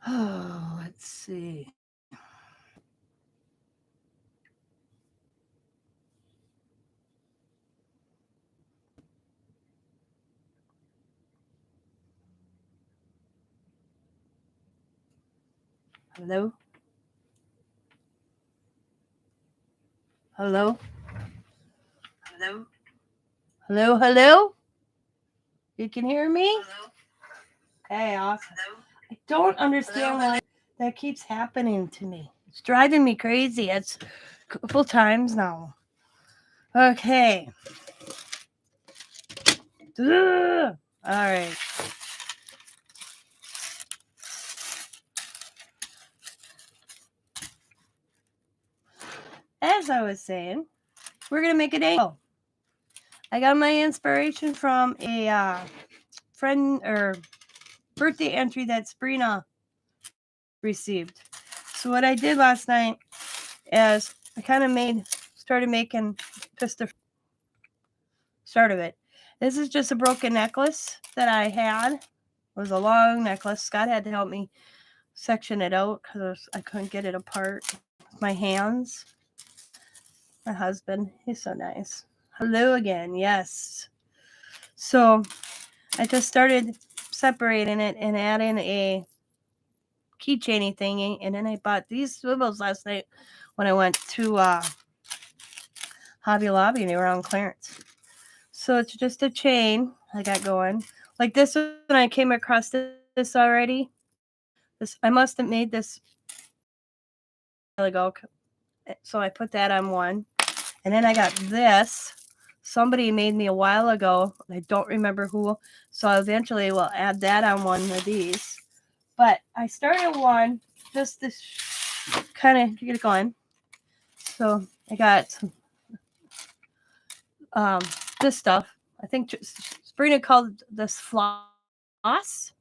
Oh, let's see. Hello? Hello? Hello? Hello? Hello? You can hear me? Hello? Okay, awesome. Hello? I don't understand why that keeps happening to me. It's driving me crazy. It's a couple times now. Okay. Ugh. All right. As I was saying, we're going to make a dangle. I got my inspiration from a friend or birthday entry that Sabrina received. So what I did last night is I kind of started making just the start of it. This is just a broken necklace that I had. It was a long necklace. Scott had to help me section it out because I couldn't get it apart with my hands. My husband, he's so nice. Hello again, yes. So I just started separating it and adding a keychainy thingy, and then I bought these swivels last night when I went to Hobby Lobby and they were on clearance. So it's just a chain I got going. Like this one, I came across this already. I must have made this a while ago. So I put that on one. And then I got this. Somebody made me a while ago. I don't remember who. So eventually we'll add that on one of these. But I started one just to kind of get it going. So I got some, um, this stuff. I think Sabrina called this floss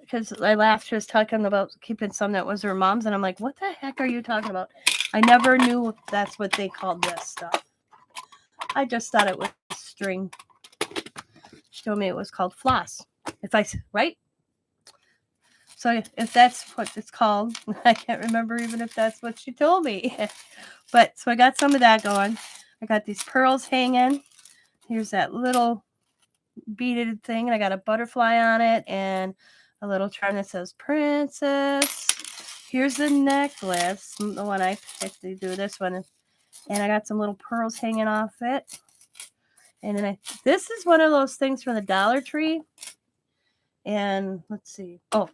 because I laughed. She was talking about keeping some that was her mom's, and I'm like, "What the heck are you talking about?" I never knew that's what they called this stuff. I just thought it was string. She told me it was called floss. If I right, so if that's what it's called, I can't remember even if that's what she told me. But so I got some of that going. I got these pearls hanging. Here's that little beaded thing, and I got a butterfly on it and a little charm that says princess. Here's the necklace, the one I picked to do this one, and I got some little pearls hanging off it. And then this is one of those things from the Dollar Tree. And let's see. Oh,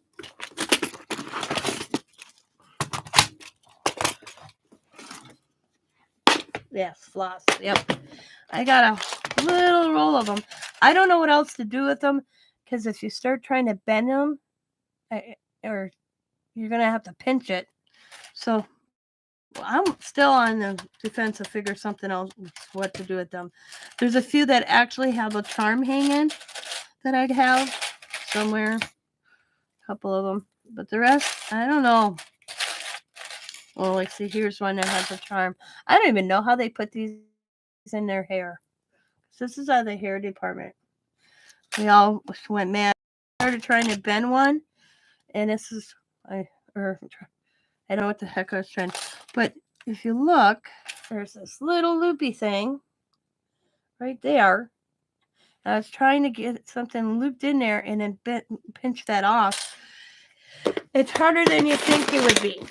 yes, floss. Yep. I got a little roll of them. I don't know what else to do with them because if you start trying to bend them, or you're gonna have to pinch it. So I'm still on the defense of figure something else what to do with them. There's a few that actually have a charm hanging that I have somewhere. A couple of them, but the rest I don't know. Well, like see, here's one that has a charm. I don't even know how they put these in their hair. This is out of the hair department. We all went mad. Started trying to bend one, and this is or I don't know what the heck I was trying. But if you look, there's this little loopy thing right there. I was trying to get something looped in there and then pinch that off. It's harder than you think it would be.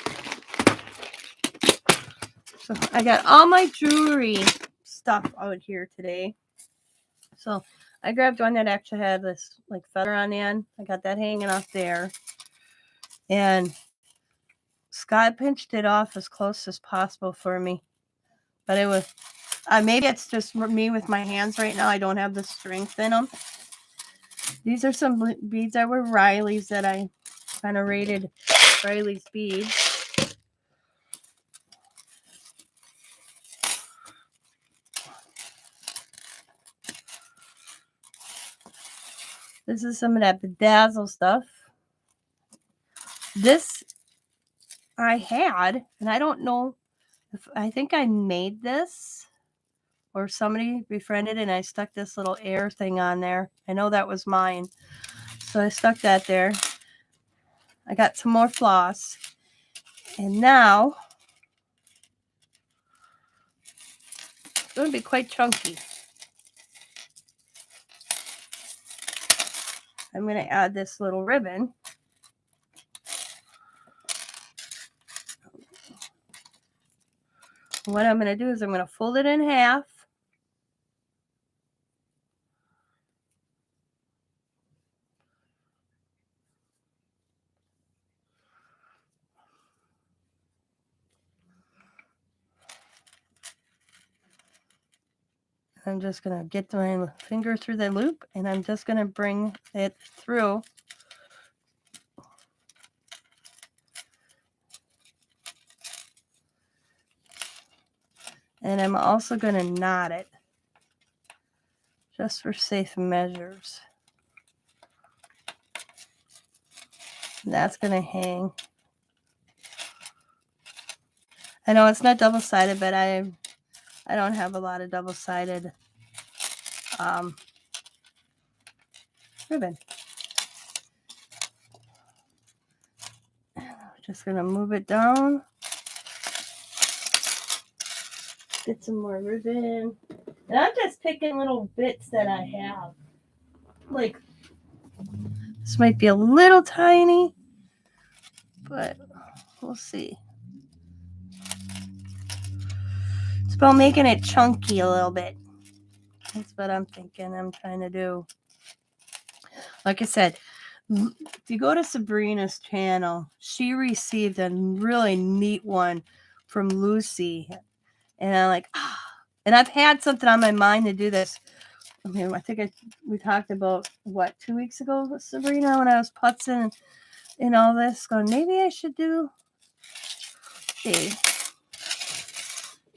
So I got all my jewelry stuff out here today. So I grabbed one that actually had this like feather on the end. I got that hanging off there. And Scott pinched it off as close as possible for me. But it was, maybe it's just me with my hands right now. I don't have the strength in them. These are some beads that were Riley's that I kind of rated Riley's beads. This is some of that bedazzle stuff. This I had, and I don't know if I think I made this or somebody befriended and I stuck this little air thing on there. I know that was mine. So I stuck that there. I got some more floss. And now, it's going to be quite chunky. I'm going to add this little ribbon. What I'm going to do is I'm going to fold it in half. I'm just going to get my finger through the loop, and I'm just going to bring it through. And I'm also going to knot it, just for safe measures. That's going to hang. I know it's not double-sided, but I don't have a lot of double-sided ribbon. Just going to move it down. Get some more ribbon. And I'm just picking little bits that I have. Like, this might be a little tiny, but we'll see. It's about making it chunky a little bit. That's what I'm thinking I'm trying to do. Like I said, if you go to Sabrina's channel, she received a really neat one from Lucy. And I'm like, and I've had something on my mind to do this. I mean, I think we talked about, 2 weeks ago with Sabrina when I was putzing and all this, going, maybe I should do a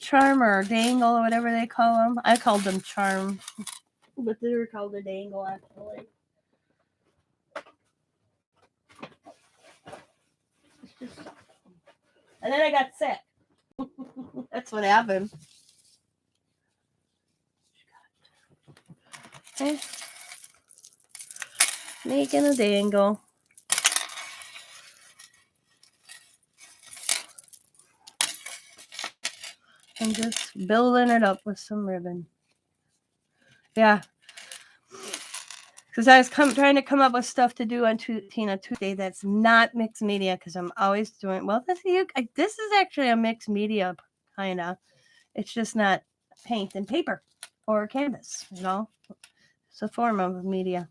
charmer or dangle or whatever they call them. I called them charm, but they were called a dangle actually. And then I got sick. That's what happened. Okay. Making a dangle. And just building it up with some ribbon. Yeah. Because I was trying to come up with stuff to do on Tina Tuesday that's not mixed media, because I'm always doing, well, this is actually a mixed media, kind of. It's just not paint and paper or canvas, you know? It's a form of media.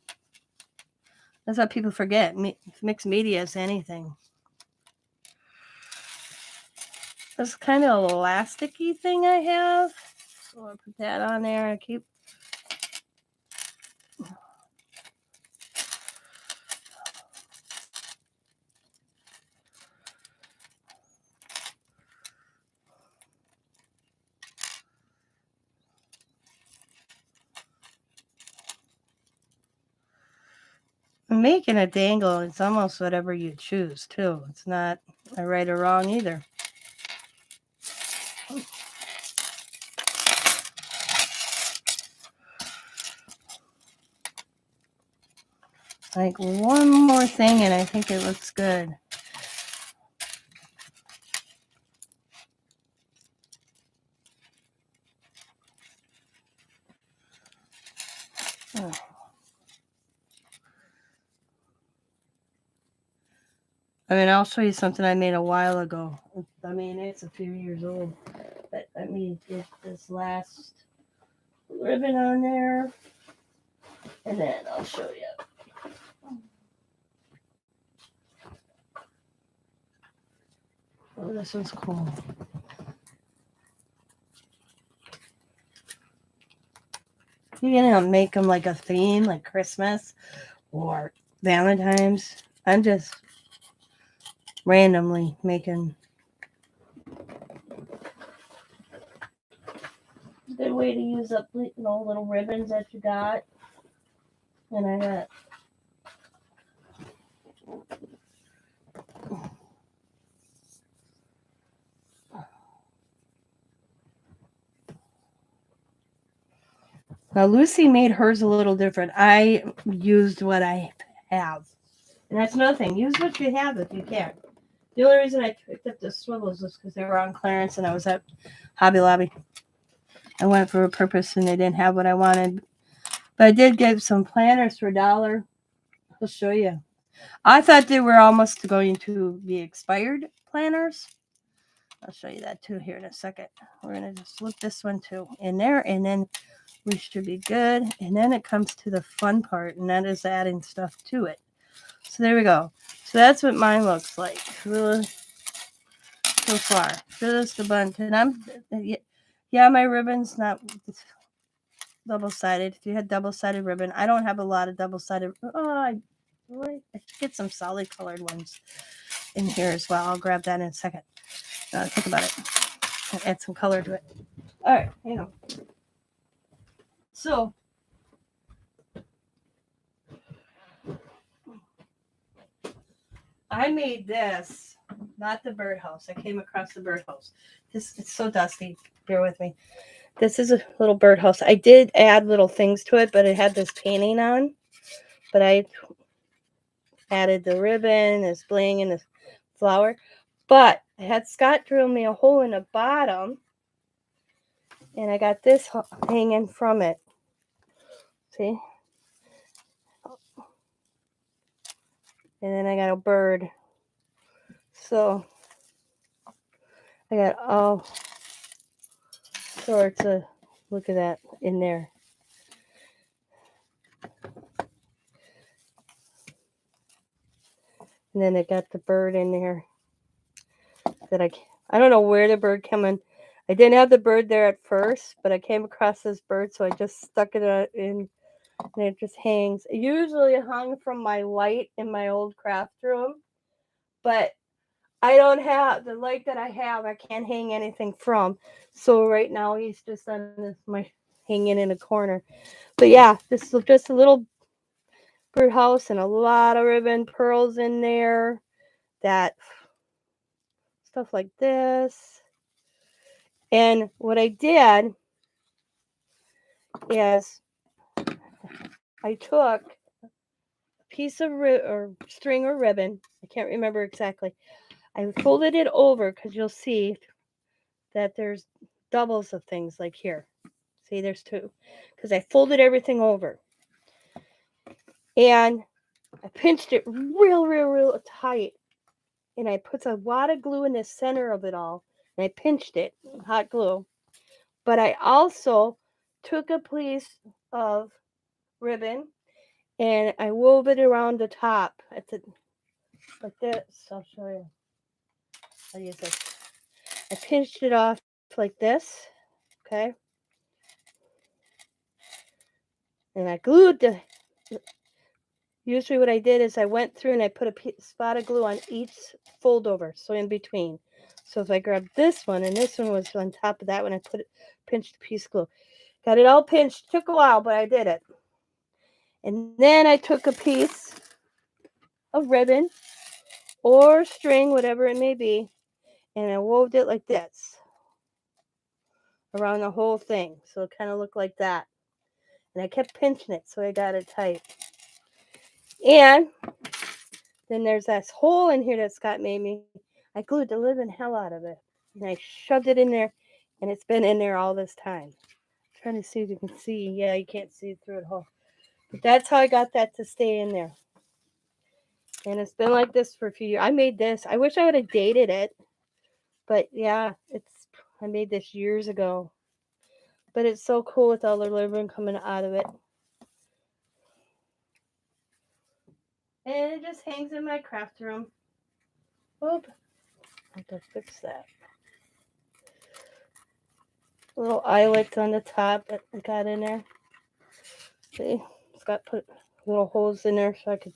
That's what people forget. Mixed media is anything. This kind of elasticy thing I have. So I'll put that on there. I keep making a dangle. It's almost whatever you choose too. It's not a right or wrong either. Like one more thing and I think it looks good. Oh. I mean, I'll show you something I made a while ago. I mean, it's a few years old. But let me get this last ribbon on there. And then I'll show you. Oh, this one's cool. You can make them like a theme, like Christmas or Valentine's. I'm just randomly making. Good way to use up, little ribbons that you got. And I got now Lucy made hers a little different. I used what I have. And that's another thing. Use what you have if you can. The only reason I picked up the swivels was because they were on clearance and I was at Hobby Lobby. I went for a purpose and they didn't have what I wanted. But I did get some planters for $1. I'll show you. I thought they were almost going to be expired planters. I'll show you that too here in a second. We're going to just slip this one too in there and then we should be good. And then it comes to the fun part and that is adding stuff to it. So there we go. So that's what mine looks like so far. Just a bunch. And yeah, my ribbon's not double-sided. If you had double-sided ribbon, I don't have a lot of double-sided. Oh, I get some solid colored ones in here as well. I'll grab that in a second. Think about it. I'll add some color to it. All right, hang on. So I made this, not the birdhouse. I came across the birdhouse. It's so dusty. Bear with me. This is a little birdhouse. I did add little things to it, but it had this painting on. But I added the ribbon, this bling, and this flower. But I had Scott drill me a hole in the bottom. And I got this hanging from it. See? And then I got a bird. So I got all sorts of, look at that in there. And then I got the bird in there that I don't know where the bird came in. I didn't have the bird there at first, but I came across this bird, so I just stuck it in, and it just hangs. It usually hung from my light in my old craft room, but I don't have the light that I have. I can't hang anything from, so right now he's just on my hanging in a corner. But yeah, this is just a little birdhouse and a lot of ribbon pearls in there. That stuff like this. And what I did is I took a piece of string or ribbon. I can't remember exactly. I folded it over because you'll see that there's doubles of things like here. See, there's two. Because I folded everything over. And I pinched it real tight. And I put a lot of glue in the center of it all. And I pinched it, hot glue. But I also took a piece of ribbon and I wove it around the top at the like this. I'll show you. I'll use this. I pinched it off like this, okay? And I glued the. Usually, what I did is I went through and I put a spot of glue on each fold over, so in between. So if I grabbed this one and this one was on top of that one, I pinched a piece of glue. Got it all pinched. Took a while, but I did it. And then I took a piece of ribbon or string, whatever it may be, and I wove it like this around the whole thing. So it kind of looked like that. And I kept pinching it so I got it tight. And then there's this hole in here that Scott made me. I glued the living hell out of it. And I shoved it in there, and it's been in there all this time. I'm trying to see if you can see. Yeah, you can't see through it whole. But that's how I got that to stay in there. And it's been like this for a few years. I made this. I wish I would have dated it. But yeah, I made this years ago. But it's so cool with all the ribbon coming out of it. And it just hangs in my craft room. Oop. I have to fix that. Little eyelets on the top that I got in there. See? It's got put little holes in there so I could.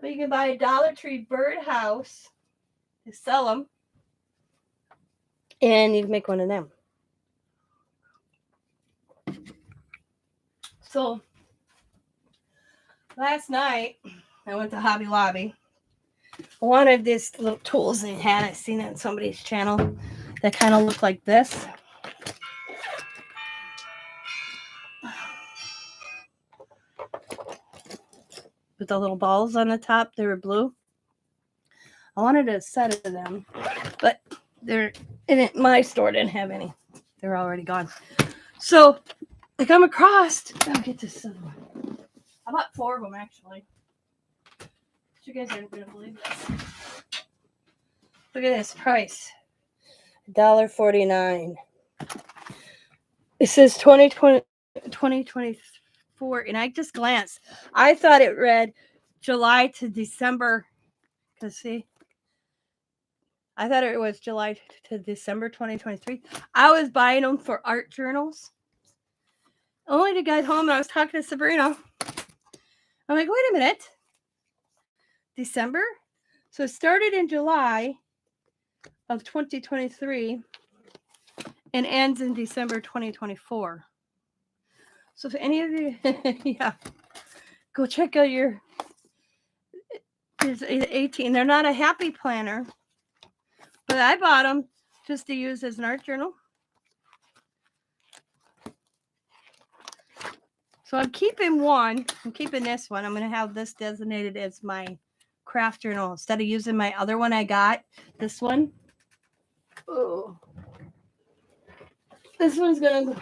But you can buy a Dollar Tree birdhouse to sell them. And you can make one of them. So, last night, I went to Hobby Lobby. I wanted these little tools they had. I seen it on somebody's channel that kind of look like this. with the little balls on the top. They were blue. I wanted a set of them, but they're in it. My store didn't have any. They're already gone. So I come across. I'll get this other one. I bought 4 of them actually. You guys aren't gonna believe this. Look at this price. $1.49. It says 2024, and I just glanced. I thought it read July to December. Cause see, I thought it was July to December 2023. I was buying them for art journals. Only to get home and I was talking to Sabrina. I'm like, wait a minute. December? So it started in July of 2023 and ends in December 2024. So if any of you, yeah, go check out your, there's 18. They're not a happy planner, but I bought them just to use as an art journal. So I'm keeping one. I'm keeping this one. I'm going to have this designated as my craft journal instead of using my other one I got. This one. Oh. This one's going to,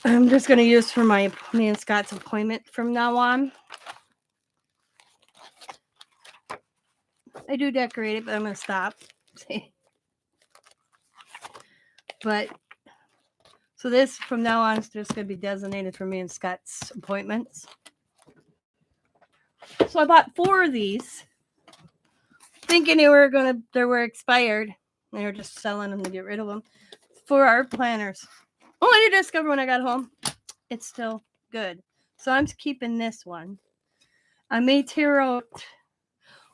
I'm just going to use for me and Scott's appointment from now on. I do decorate it, but I'm going to stop. But so this from now on is just going to be designated for me and Scott's appointments. So I bought 4 of these, thinking they were expired. They were just selling them to get rid of them for our planners. Only to discover when I got home, it's still good. So I'm keeping this one. I may tear out.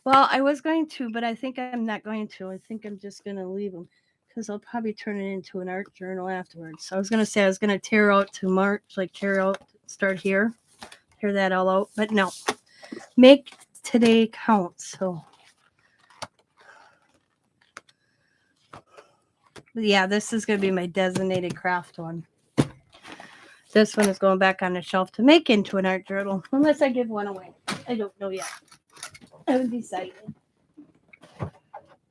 Well, I was going to, but I think I'm not going to. I think I'm just going to leave them because I'll probably turn it into an art journal afterwards. So I was going to say I was going to tear out to March, like start here, tear that all out. But no, make today count. So, but yeah, this is going to be my designated craft one. This one is going back on the shelf to make into an art journal, unless I give one away. I don't know yet. I haven't decided.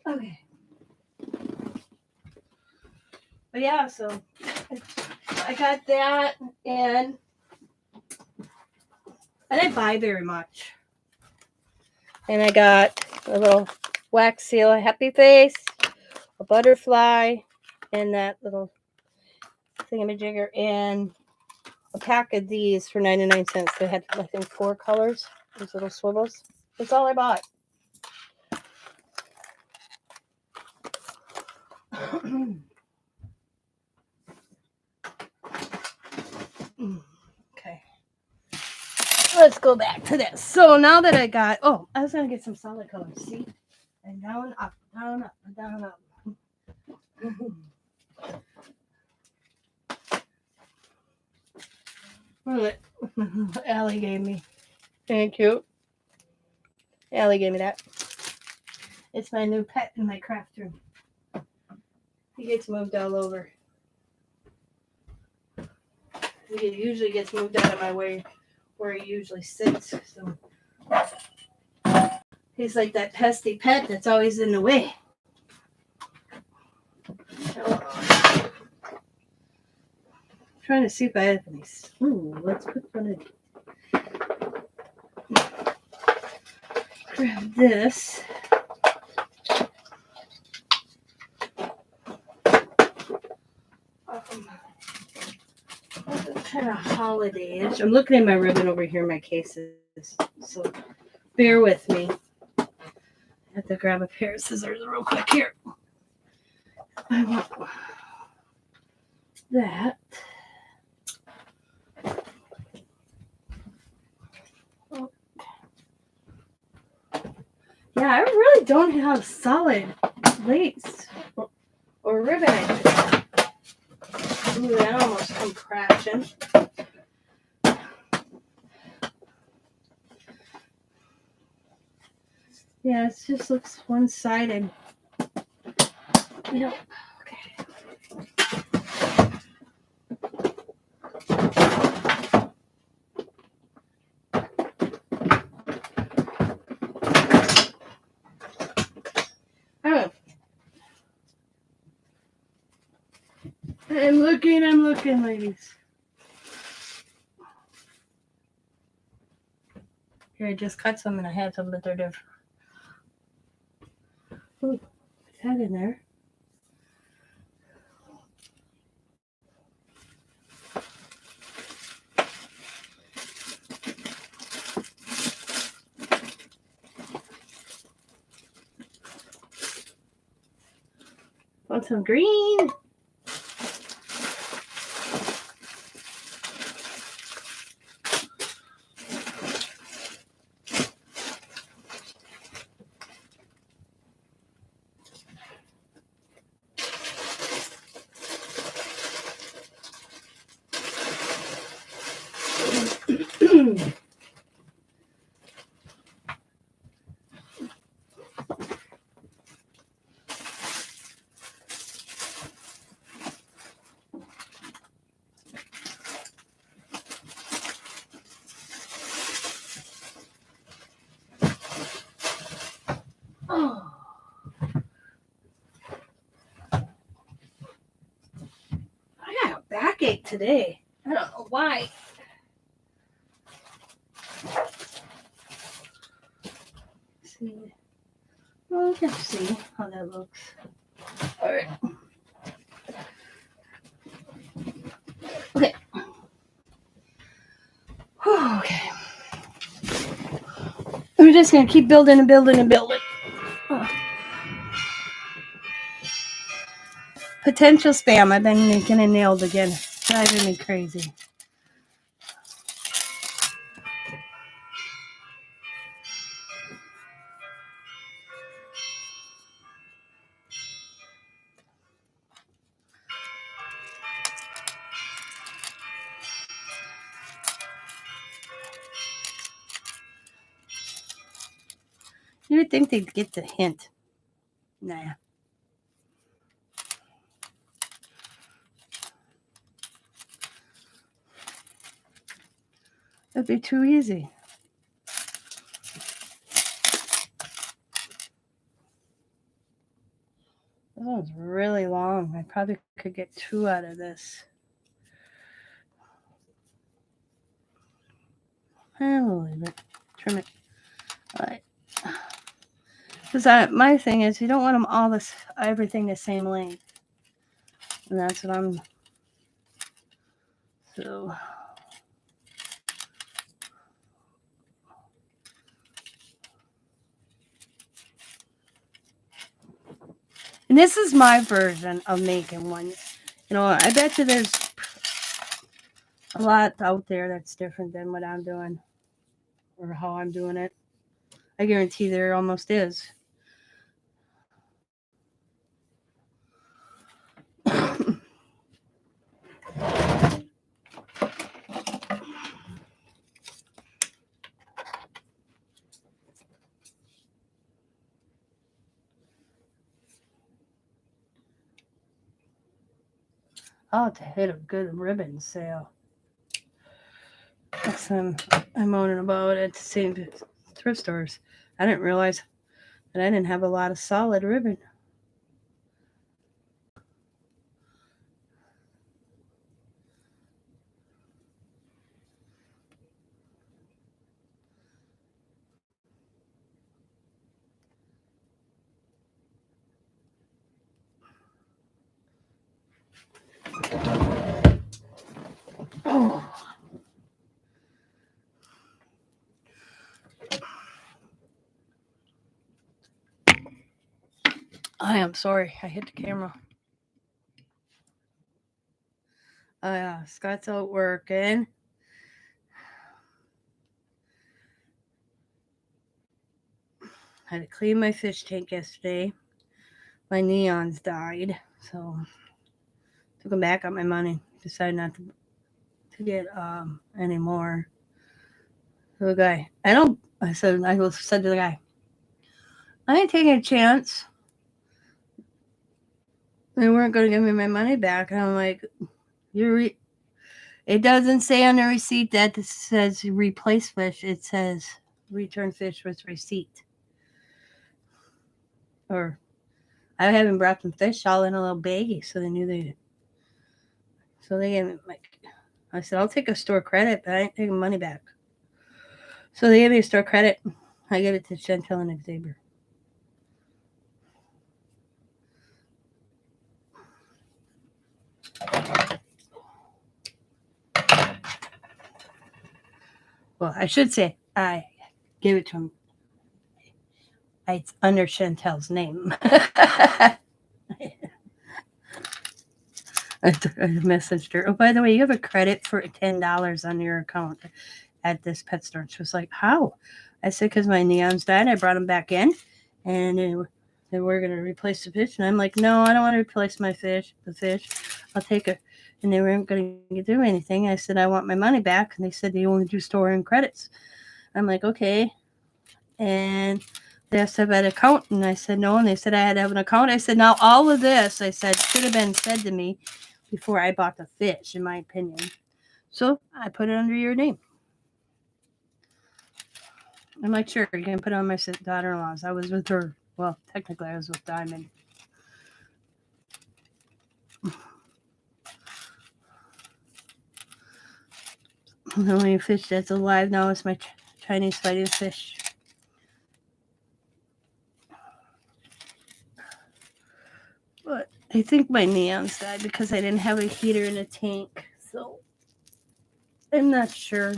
Okay. But yeah, so I got that, and I didn't buy very much. And I got a little wax seal, a happy face, a butterfly, and that little thingamajigger, and a pack of these for 99 cents. They had, I think, 4 colors, these little swivels. That's all I bought. Okay. Let's go back to this. So now that I got, I was going to get some solid colors. See? And down, up, down, up, down, up. What Allie gave me. Thank you. Allie gave me that. It's my new pet in my craft room. He gets moved all over. He usually gets moved out of my way where he usually sits. So he's like that pesky pet that's always in the way. I'm trying to see if I have any. Ooh, let's put one in. Grab this. Kind of holiday-ish. I'm looking at my ribbon over here in my cases, so bear with me. I have to grab a pair of scissors real quick here. I want that. Oh. Yeah, I really don't have solid lace or ribbon. Ooh, that almost come crashing. Yeah, it just looks one-sided. Yep. Okay. looking, ladies. Here, I just cut some and I had some, but they're different. Ooh, put that in there. Want some green? Oh. I got a backache today. I don't know why. See. Well, we can see how that looks. All right. Okay. Whew, okay. We're just gonna keep building and building and building. Oh. Potential spam. I've been making it nailed again. Driving me crazy. You would think they'd get the hint. Nah. That'd be too easy. This one's really long. I probably could get 2 out of this. I'll leave it. Trim it. All right. Because my thing is, you don't want them all everything the same length. And that's what I'm. So. And this is my version of making one. You know, I bet you there's a lot out there that's different than what I'm doing or how I'm doing it. I guarantee there almost is. I'll have to hit a good ribbon sale. Next time I'm moaning about it, same thrift stores. I didn't realize that I didn't have a lot of solid ribbon. Oh. I am sorry. I hit the camera. Scott's out working. I had to clean my fish tank yesterday. My neons died, so took them back, got my money. Decided not to get any more. So the guy, I said to the guy, I ain't taking a chance. They weren't going to give me my money back. And I'm like, it doesn't say on the receipt that it says replace fish. It says return fish with receipt. Or I haven't brought them fish all in a little baggie, so they knew they. So they gave me I said, I'll take a store credit, but I ain't taking money back. So they gave me a store credit. I gave it to Chantel and Xavier. Well, I should say I gave it to him. It's under Chantel's name. I messaged her. Oh, by the way, you have a credit for $10 on your account at this pet store. And she was like, how? I said, because my neons died. I brought them back in, and they were going to replace the fish. And I'm like, no, I don't want to replace the fish. I'll take it. And they weren't going to do anything. I said, I want my money back. And they said, they only do store and credits. I'm like, okay. And they asked if I had an account, and I said no, and they said I had to have an account. I said, now all of this, I said, should have been said to me before I bought the fish, in my opinion. So I put it under your name. I'm like, sure, you can put it on my daughter-in-law's. I was with her. Well, technically, I was with Diamond. The only fish that's alive now is my Chinese fighting fish. But I think my neons died because I didn't have a heater in a tank. So I'm not sure.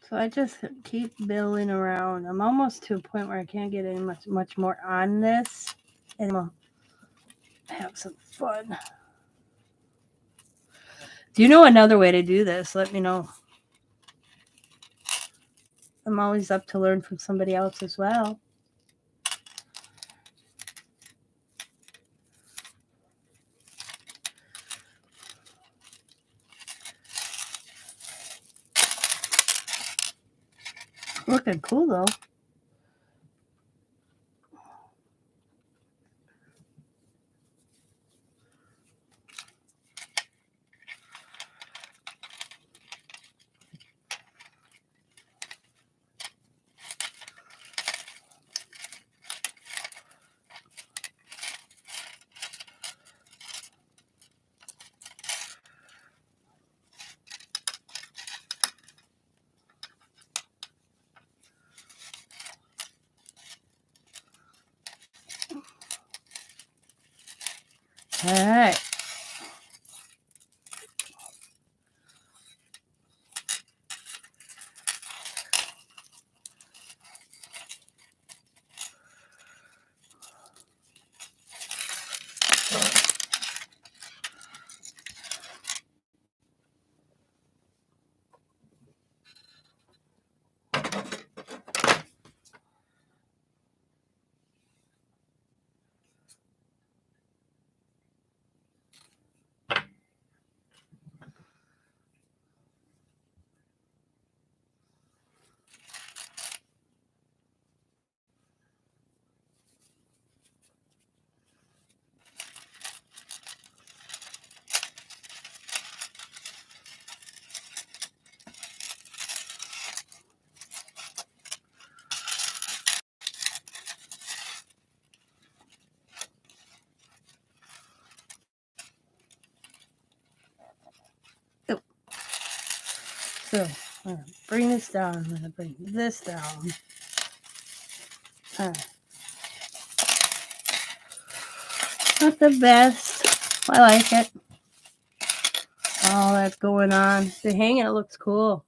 So I just keep building around. I'm almost to a point where I can't get any much more on this, and we'll have some fun. Do you know another way to do this? Let me know. I'm always up to learn from somebody else as well. Looking cool though. All right. So I'm gonna bring this down. I'm gonna bring this down. Not the best. I like it. All that's going on. The hanging, it looks cool.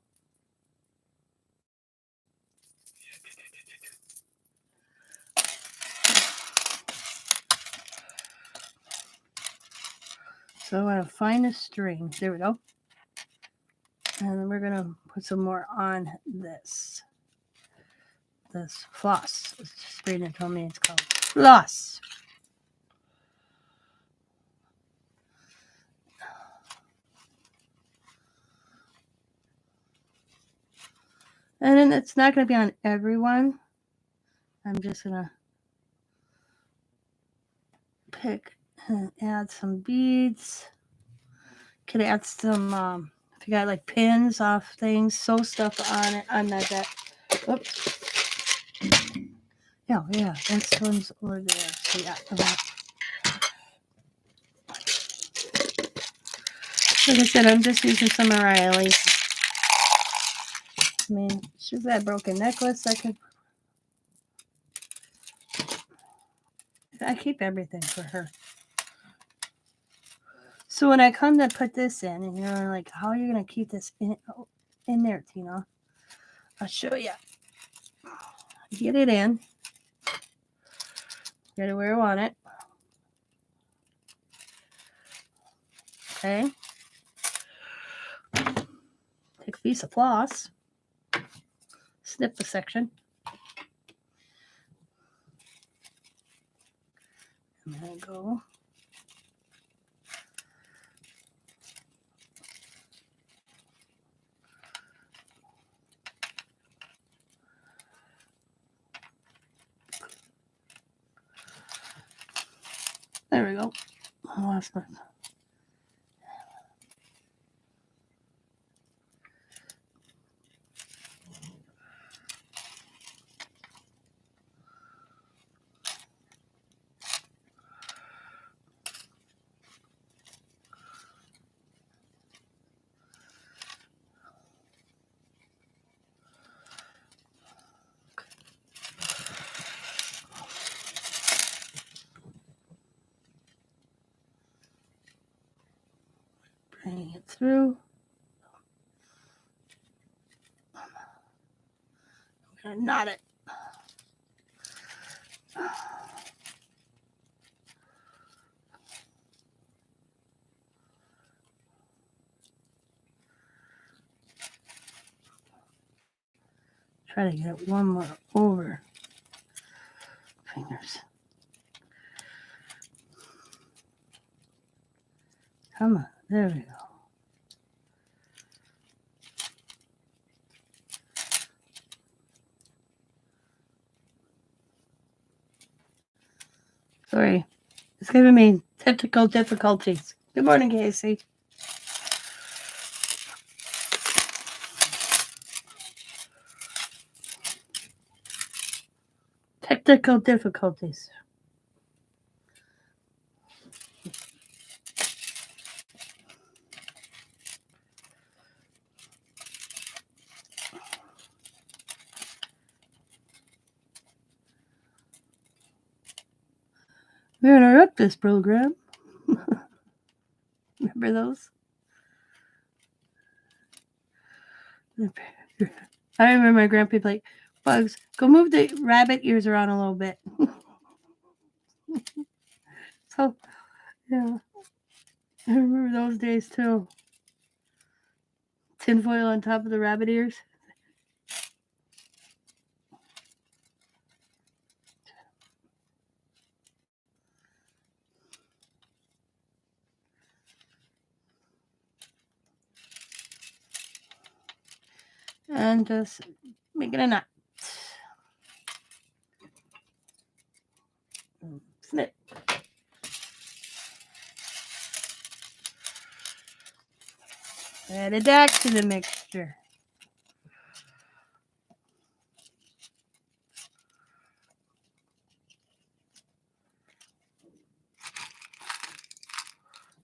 So I'm gonna find a string. There we go. And then we're gonna put some more on this. This floss. Sabrina told me it's called floss. And then it's not going to be on everyone. I'm just going to pick and add some beads. Could add some If you got like pins off things, sew stuff on it on that. Oops. Yeah, this one's over there. So yeah, like I said, I'm just using some Riley's. I mean, she's got a broken necklace. I keep everything for her. So when I come to put this in, and you're like, how are you going to keep this in there, Tina? I'll show you. Get it in. Get it where I want it. Okay. Take a piece of floss. Snip the section. And there we go. There we go. I lost my. Bring it through. I'm gonna knot it. Try to get one more over. Fingers. Come on, there we go. Sorry, it's giving me technical difficulties. Good morning, Casey. Technical difficulties. We're gonna interrupt this program. Remember those? I remember my grandpa like, Bugs, go move the rabbit ears around a little bit. So, yeah. I remember those days too. Tinfoil on top of the rabbit ears. And just making a knot. Snip. Add it back to the mixture.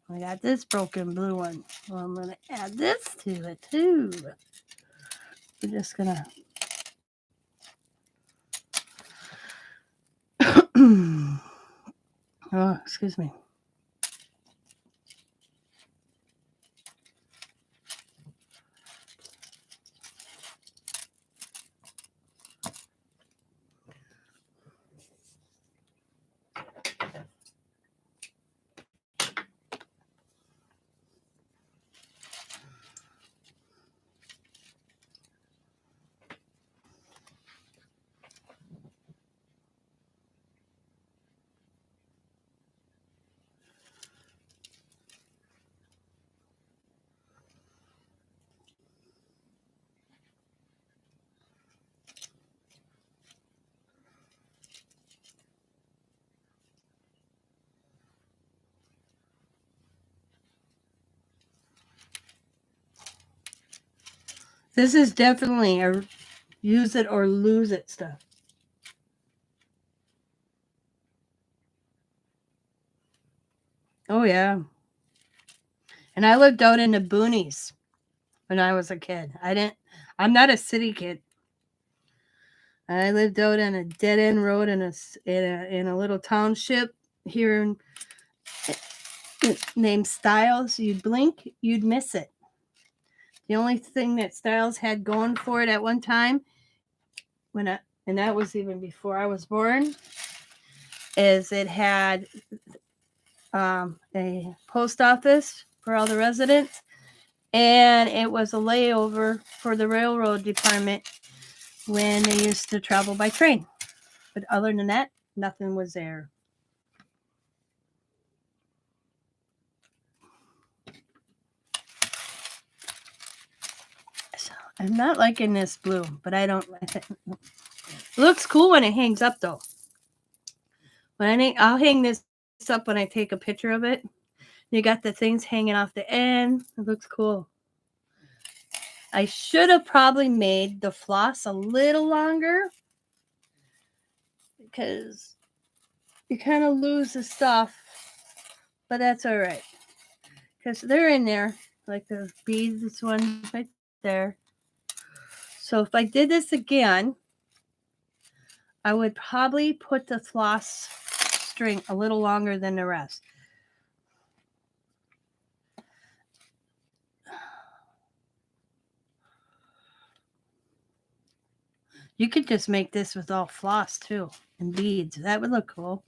I got this broken blue one. Well, I'm going to add this to it too. We're just going to. Oh, excuse me. This is definitely a use it or lose it stuff. Oh yeah. And I lived out in the boonies when I was a kid. I'm not a city kid. I lived out in a dead end road in a little township here named Styles. You'd blink, you'd miss it. The only thing that Styles had going for it at one time, and that was even before I was born, is it had a post office for all the residents, and it was a layover for the railroad department when they used to travel by train. But other than that, nothing was there. So I'm not liking this blue, but I don't. It looks cool when it hangs up, though. I'll hang this up when I take a picture of it. You got the things hanging off the end. It looks cool. I should have probably made the floss a little longer because you kind of lose the stuff, but that's all right because they're in there, like the beads. This one right there. So if I did this again, I would probably put the floss string a little longer than the rest. You could just make this with all floss too and beads. That would look cool.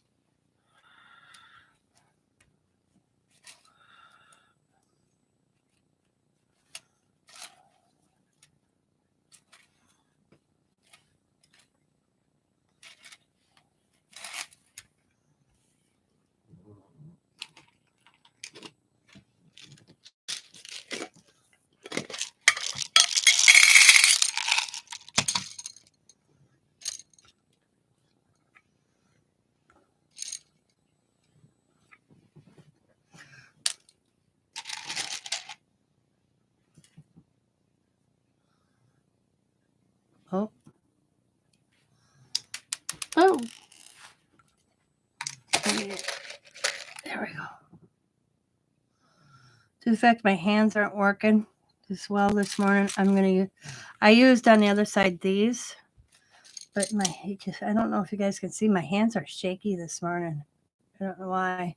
Oh. Oh. There we go. In fact, my hands aren't working as well this morning. I used on the other side these, but I don't know if you guys can see, my hands are shaky this morning. I don't know why.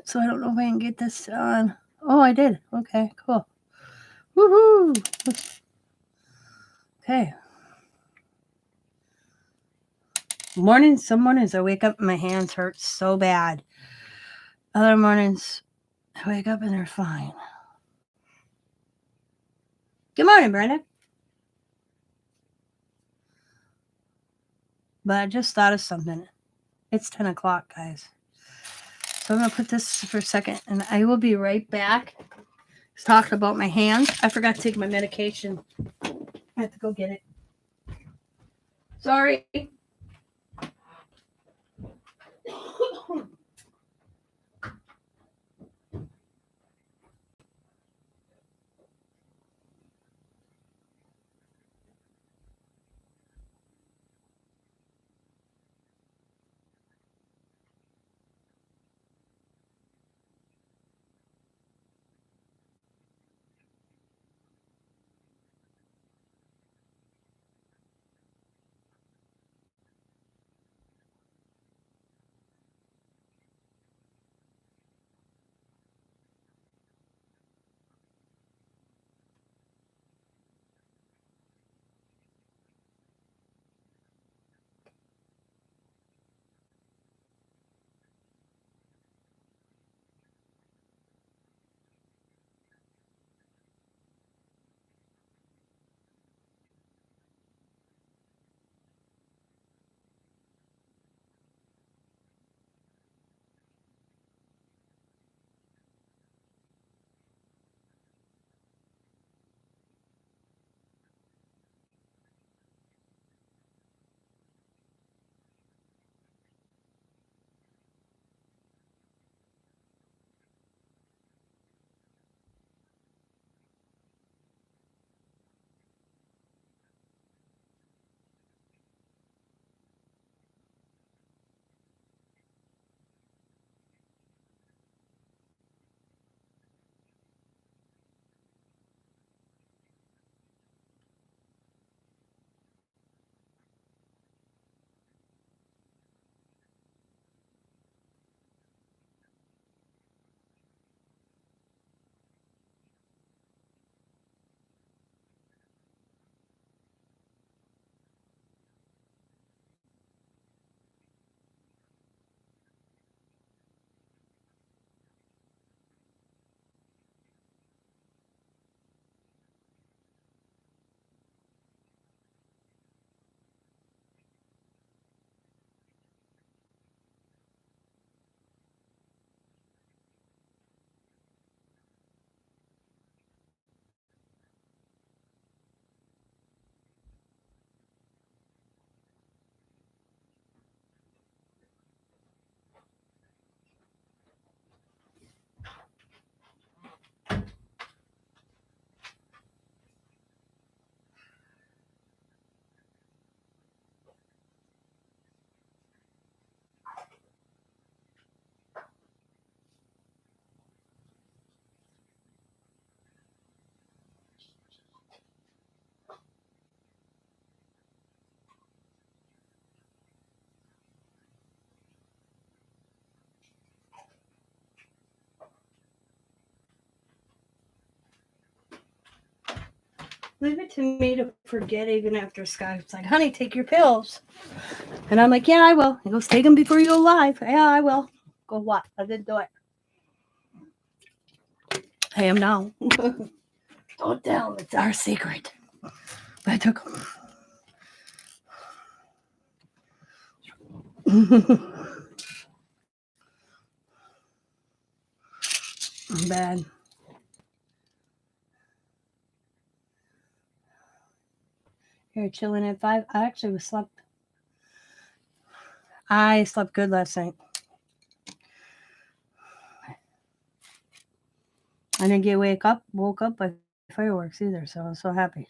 So I don't know if I can get this on. Oh, I did. Okay, cool. Woohoo! Okay. Some mornings I wake up and my hands hurt so bad. Other mornings I wake up and they're fine. Good morning, Brenda. But I just thought of something. It's 10 o'clock, guys. So I'm going to put this for a second and I will be right back. Talking about my hands. I forgot to take my medication. I have to go get it. Sorry. Leave it to me to forget even after Scott's like, honey, take your pills. And I'm like, yeah, I will. He goes, take them before you go live. Yeah, I will. Go what? I didn't do it. I am now. Don't tell him. It's our secret. But I took them. Bad. You're chilling at 5. I actually slept. I slept good last night. I didn't get woke up by fireworks either, so I was so happy.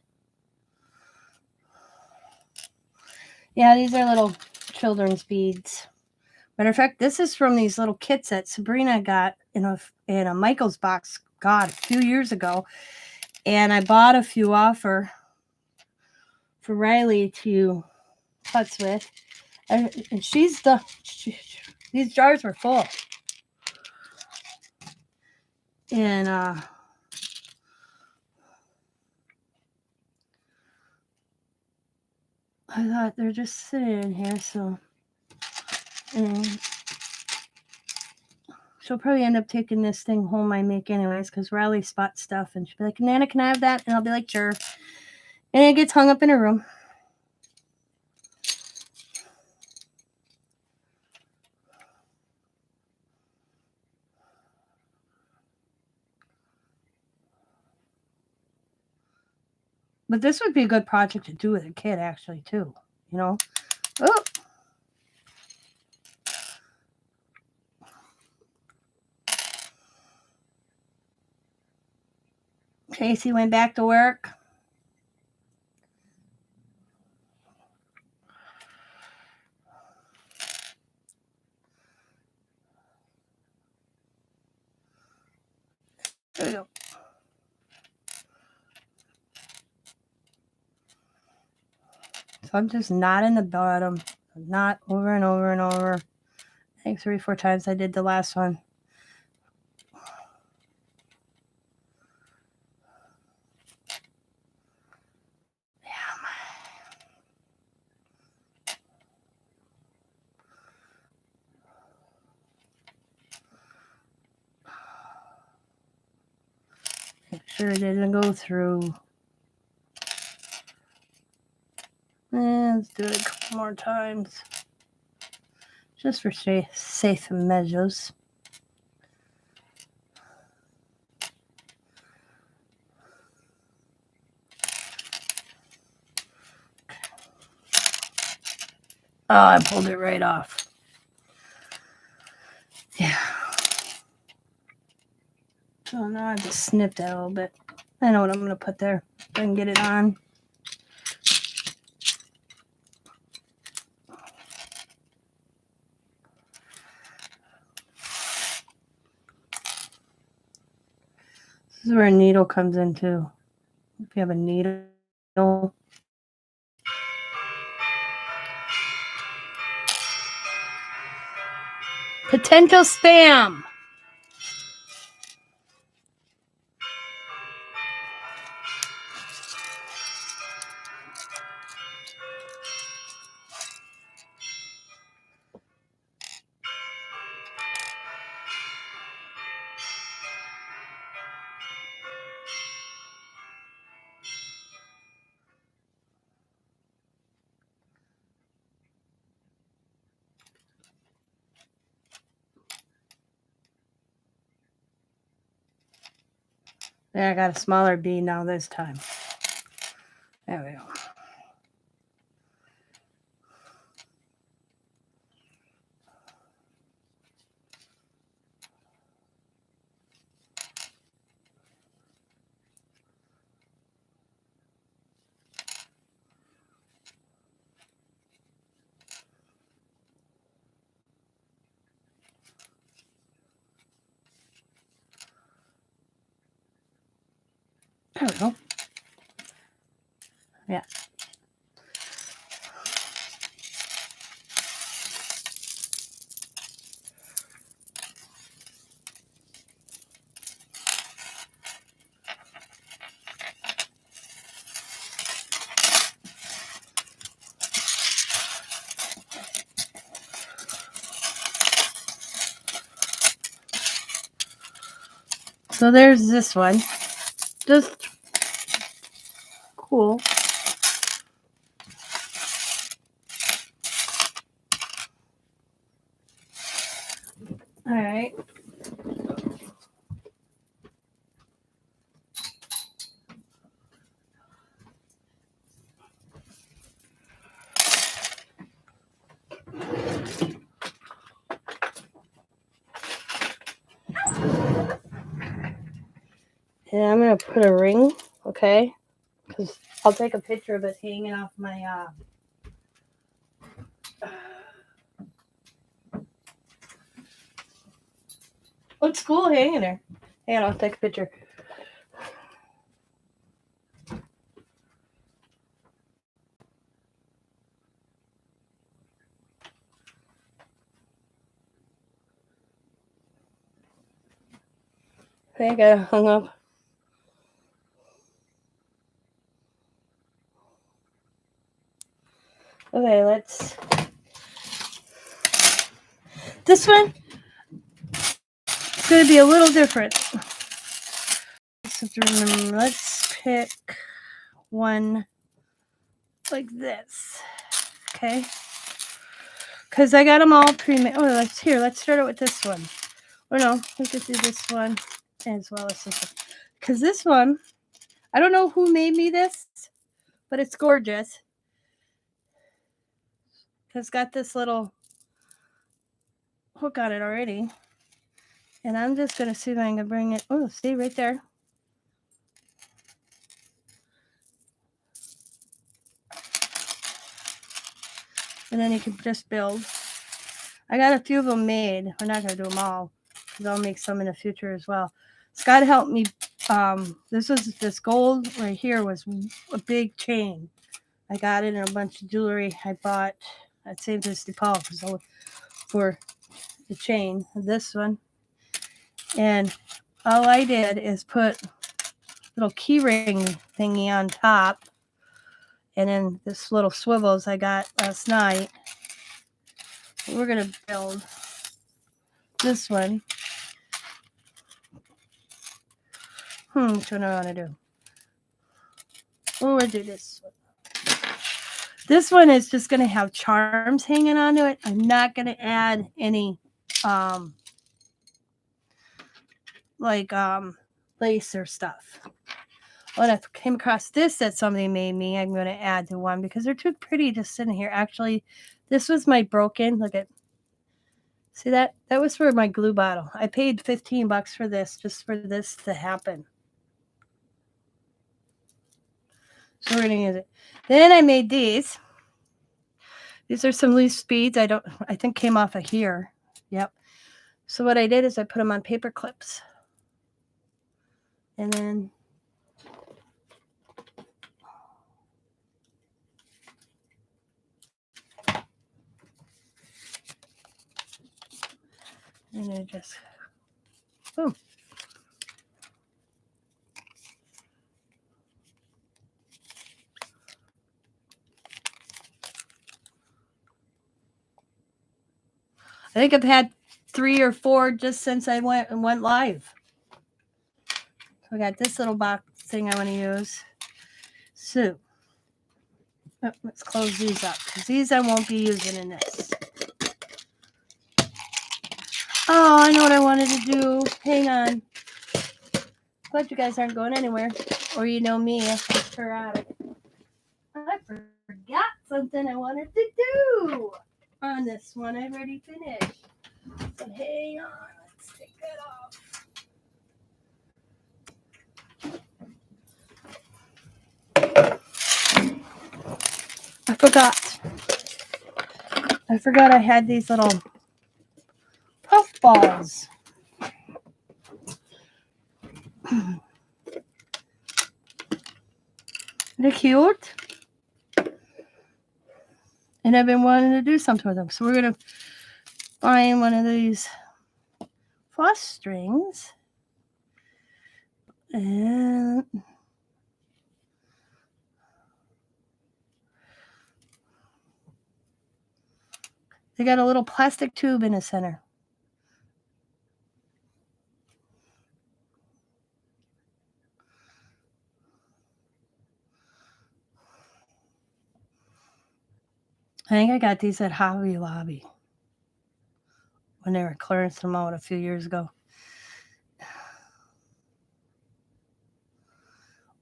Yeah, these are little children's beads. Matter of fact, this is from these little kits that Sabrina got in a Michael's box, God, a few years ago. And I bought a few off her for Riley to putz with. And these jars were full. And I thought they're just sitting in here, so and she'll probably end up taking this thing home I make anyways, because Riley spots stuff and she'll be like, Nana, can I have that? And I'll be like, sure. And it gets hung up in her room. But this would be a good project to do with a kid, actually, too. You know? Oh! Casey went back to work. There we go. So I'm just knotting the bottom. Knot over and over and over. I think 3-4 times I did the last one. Make sure it didn't go through. And let's do it a couple more times. Just for safe measures. Oh, I pulled it right off. Yeah. So now I just snipped that a little bit. I know what I'm going to put there. I can get it on. This is where a needle comes in too. If you have a needle. Potential spam. There, I got a smaller bead now this time. There we go. There we go. Yeah. So there's this one. Just cool. All right. And I'm going to put a ring, okay? Because I'll take a picture of it hanging off my, looks cool hanging there. Hang on, I'll take a picture. Okay, I got it hung up. Okay, let's. This one is going to be a little different. Let's pick one like this. Okay. Because I got them all pre-made. Oh, let's start it with this one. Or no, we could do this one as well as this one. Because this one, I don't know who made me this, but it's gorgeous. It's got this little hook on it already. And I'm just going to see if I can bring it. Oh, see right there. And then you can just build. I got a few of them made. We're not going to do them all because I'll make some in the future as well. Scott helped me. This gold right here was a big chain. I got it in a bunch of jewelry I bought at St. Vincent de Paul for the chain. This one. And all I did is put little key ring thingy on top. And then this little swivels I got last night. We're going to build this one. Which one do I want to do? We'll do this one. This one is just going to have charms hanging onto it. I'm not going to add any lace or stuff. When I came across this that somebody made me, I'm going to add to one because they're too pretty just sitting here. Actually, this was my broken. Look at. See that? That was for my glue bottle. I paid $15 for this, just for this to happen. So we're going to use it. Then I made these. These are some loose beads. I think came off of here. Yep. So what I did is I put them on paper clips. And then I just boom. I think I've had 3 or 4 just since I went live. So I got this little box thing I want to use. So let's close these up because these I won't be using in this. Oh, I know what I wanted to do. Hang on. Glad you guys aren't going anywhere. Or you know me, I'm sporadic. I forgot something I wanted to do on this one. I already finished. So hang on. Let's take that off. I forgot I had these little puff balls. They're cute. And I've been wanting to do something with them. So we're going to find one of these floss strings. And they got a little plastic tube in the center. think I got these at Hobby Lobby when they were clearance them out a few years ago.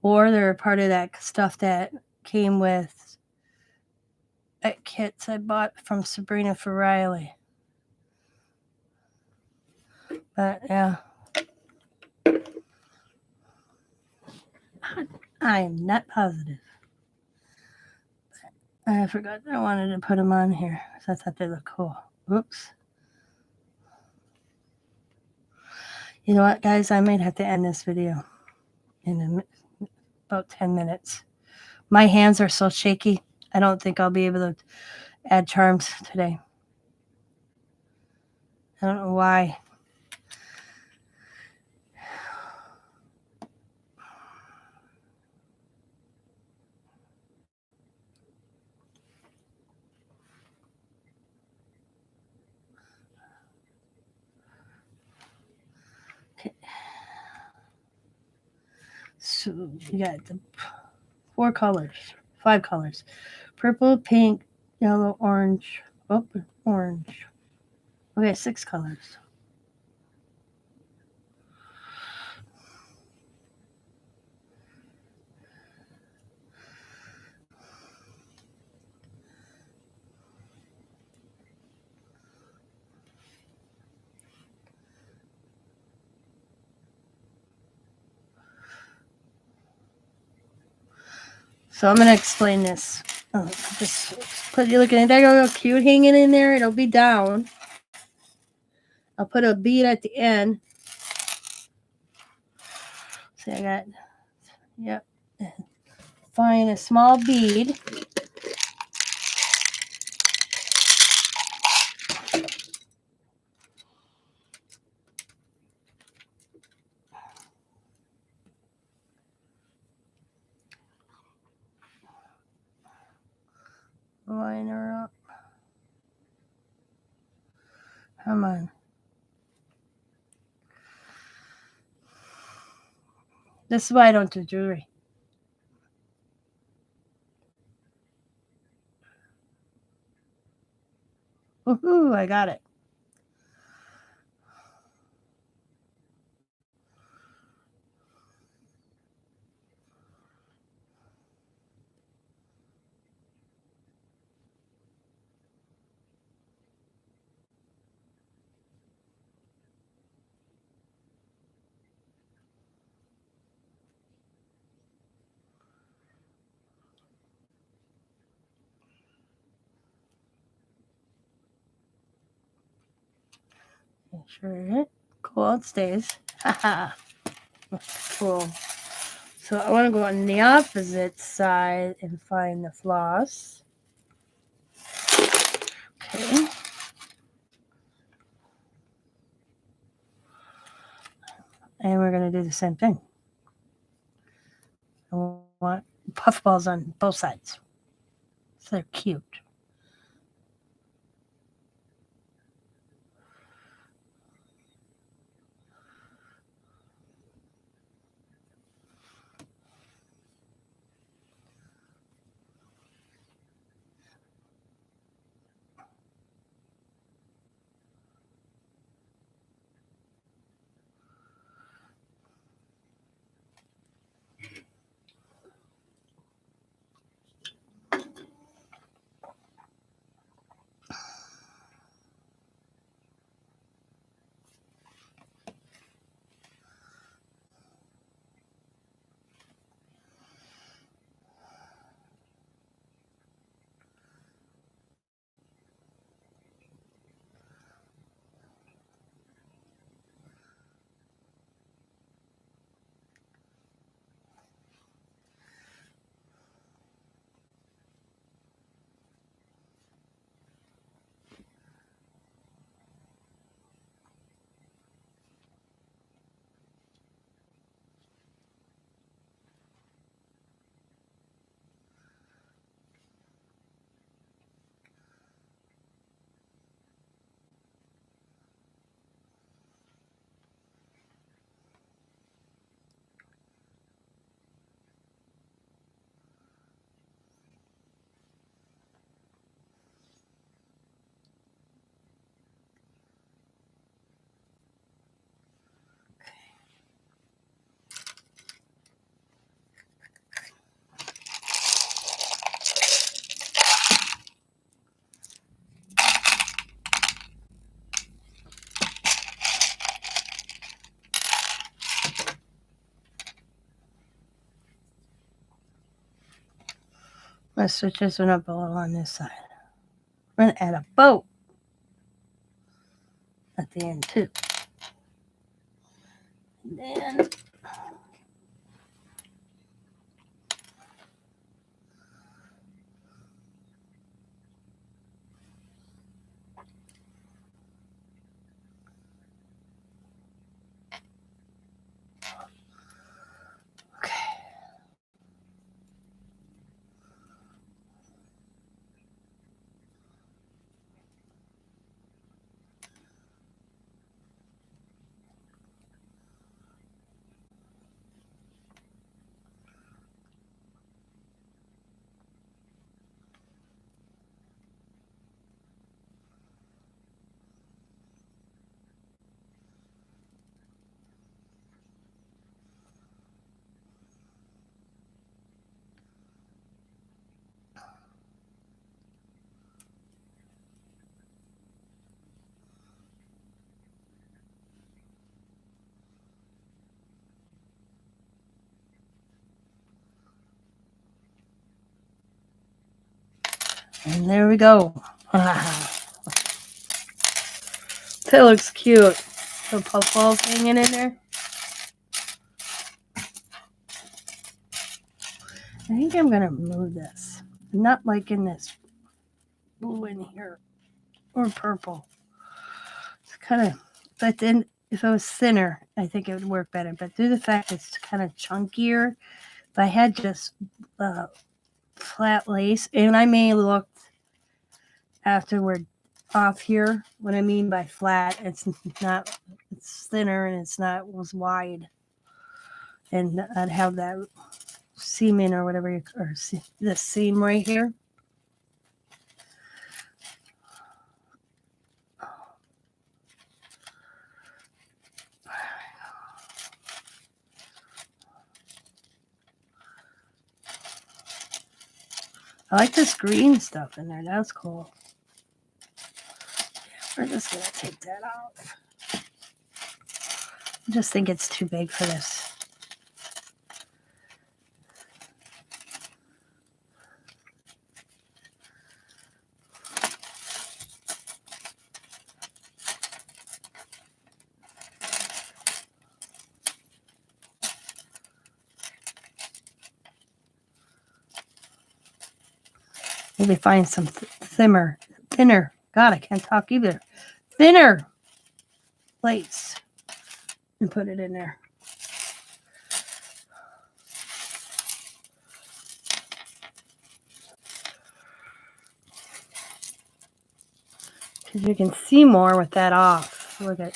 Or they're part of that stuff that came with kits I bought from Sabrina for Riley. But yeah. I am not positive. I forgot I wanted to put them on here because I thought they looked cool. Whoops. You know what, guys? I might have to end this video in about 10 minutes. My hands are so shaky, I don't think I'll be able to add charms today. I don't know why. Okay. So you got the 5 colors. Purple, pink, yellow, orange. Oh, orange. Okay, 6 colors. So I'm going to explain this. Just put you looking at that real cute hanging in there. It'll be down. I'll put a bead at the end. See, I got, yep. Find a small bead. Line her up. Come on. This is why I don't do jewelry. Woohoo, I got it. Make sure it cool it stays. Haha. Cool. So I want to go on the opposite side and find the floss. Okay. And we're going to do the same thing. I want puffballs on both sides. So they're cute. Let's switch this one up a little on this side. We're going to add a bow at the end too. And then and there we go. That looks cute. The puff balls hanging in there. I think I'm gonna move this. I'm not liking this blue in here or purple. It's kind of, but then if it was thinner, I think it would work better. But due to the fact it's kind of chunkier, if I had just flat lace, and I may look after we're off here. What I mean by flat, it's not, it's thinner and it's not as wide, and I'd have that seaming or whatever, or this seam right here. I like this green stuff in there. That's cool. We're just going to take that off. I just think it's too big for this. Maybe find some thinner. God, I can't talk either. Thinner lace and put it in there. Because you can see more with that off. Look at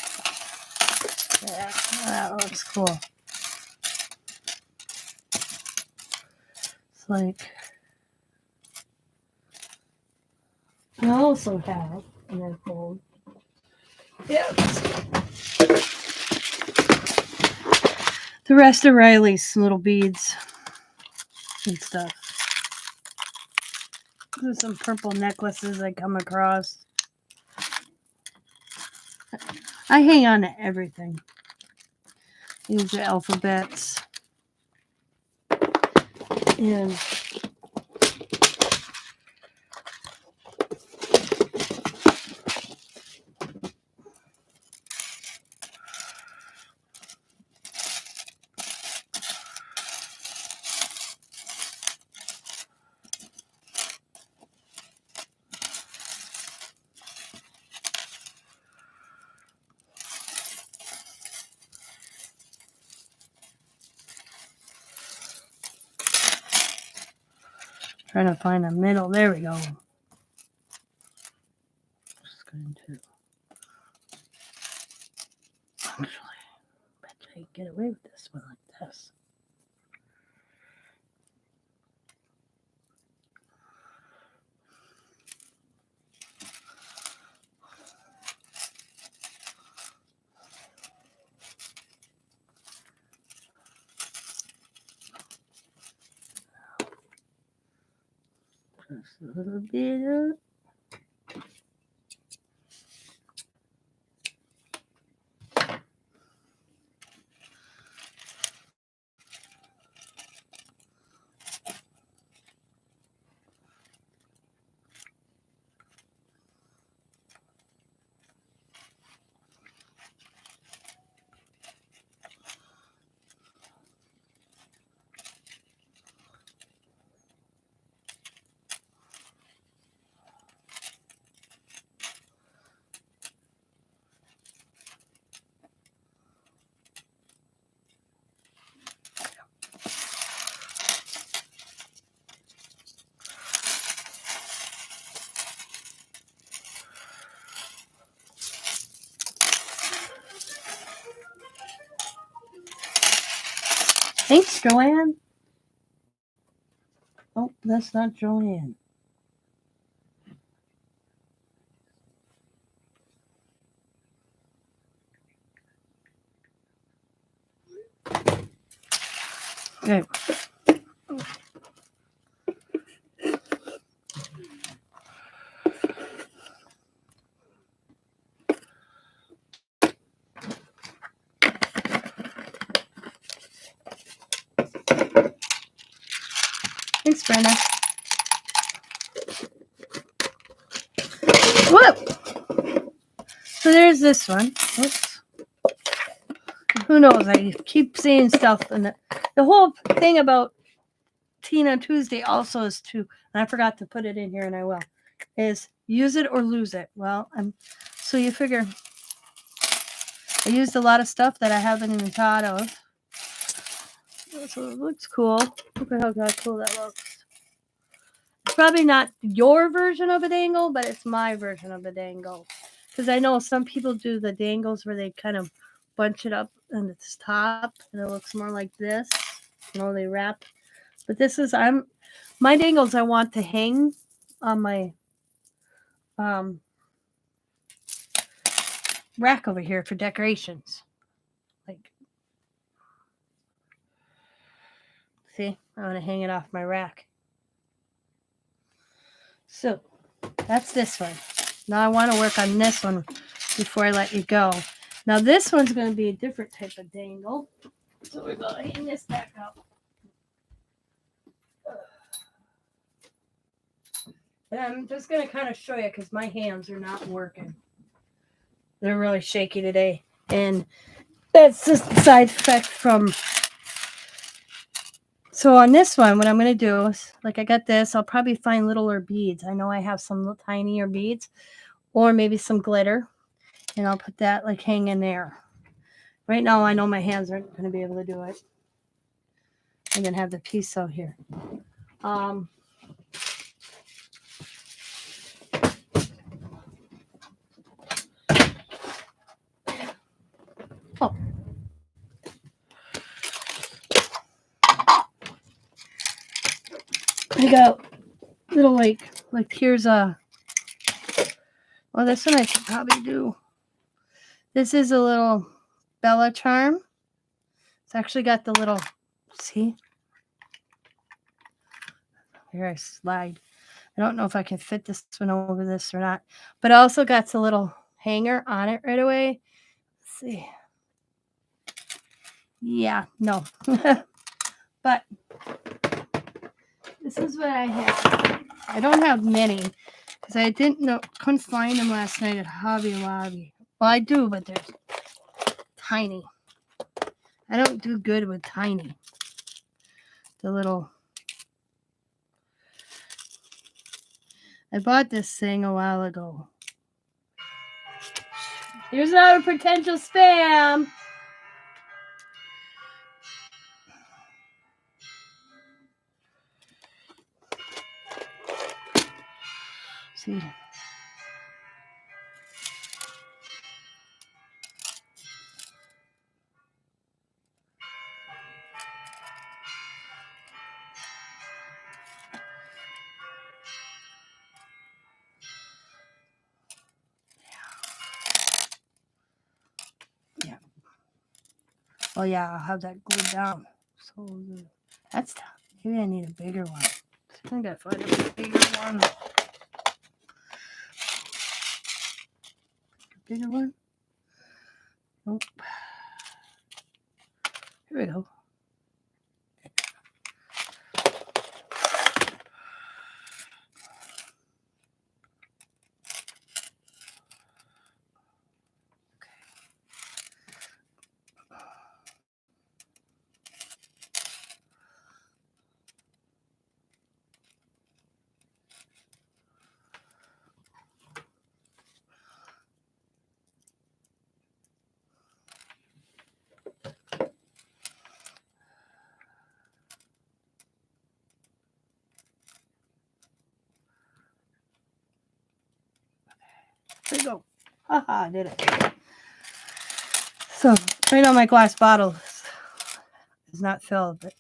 that. That looks cool. It's like, I also have, and then fold. Yeah. The rest of Riley's little beads and stuff. There's some purple necklaces I come across. I hang on to everything. These are alphabets. And trying to find a middle. There we go. Just going to actually, bet you I can get away with this one like this. Just a little bit of. Thanks, Joanne. Oh, that's not Joanne. Okay. Thanks, Brenda. Whoop! So there's this one. Oops. Who knows? I keep saying stuff, and the whole thing about Tina Tuesday also is to, and I forgot to put it in here, and I will, is use it or lose it. Well, so you figure I used a lot of stuff that I haven't even thought of. So it looks cool. Look at how cool that looks. It's probably not your version of a dangle, but it's my version of a dangle. Because I know some people do the dangles where they kind of bunch it up on its top, and it looks more like this. You know, they wrap. But this is, my dangles I want to hang on my rack over here for decorations. Like, see, I want to hang it off my rack. So that's this one. Now I want to work on this one before I let you go. Now this one's going to be a different type of dangle. So we're going to hang this back up. And I'm just going to kind of show you because my hands are not working. They're really shaky today. And that's the side effect from... So on this one, what I'm going to do is, like I got this, I'll probably find littler beads. I know I have some little tinier beads. Or maybe some glitter. And I'll put that like hanging there. Right now, I know my hands aren't going to be able to do it. I'm going to have the piece out here. Oh. I got little like here's a... Well, this one I should probably do. This is a little Bella charm. It's actually got the little... See? Here I slide. I don't know if I can fit this one over this or not. But I also got a little hanger on it right away. Let's see. Yeah, no. But this is what I have. I don't have many because I couldn't find them last night at Hobby Lobby. Well, I do, but they're tiny. I don't do good with tiny. The little... I bought this thing a while ago. Here's another potential spam. See. Yeah. Oh yeah, I'll have that glued down. So that's tough. Maybe I need a bigger one. I think I find a bigger one. Bigger one? Nope. Here we go. There you go. Haha, I did it. So, right on my glass bottles. is not filled, but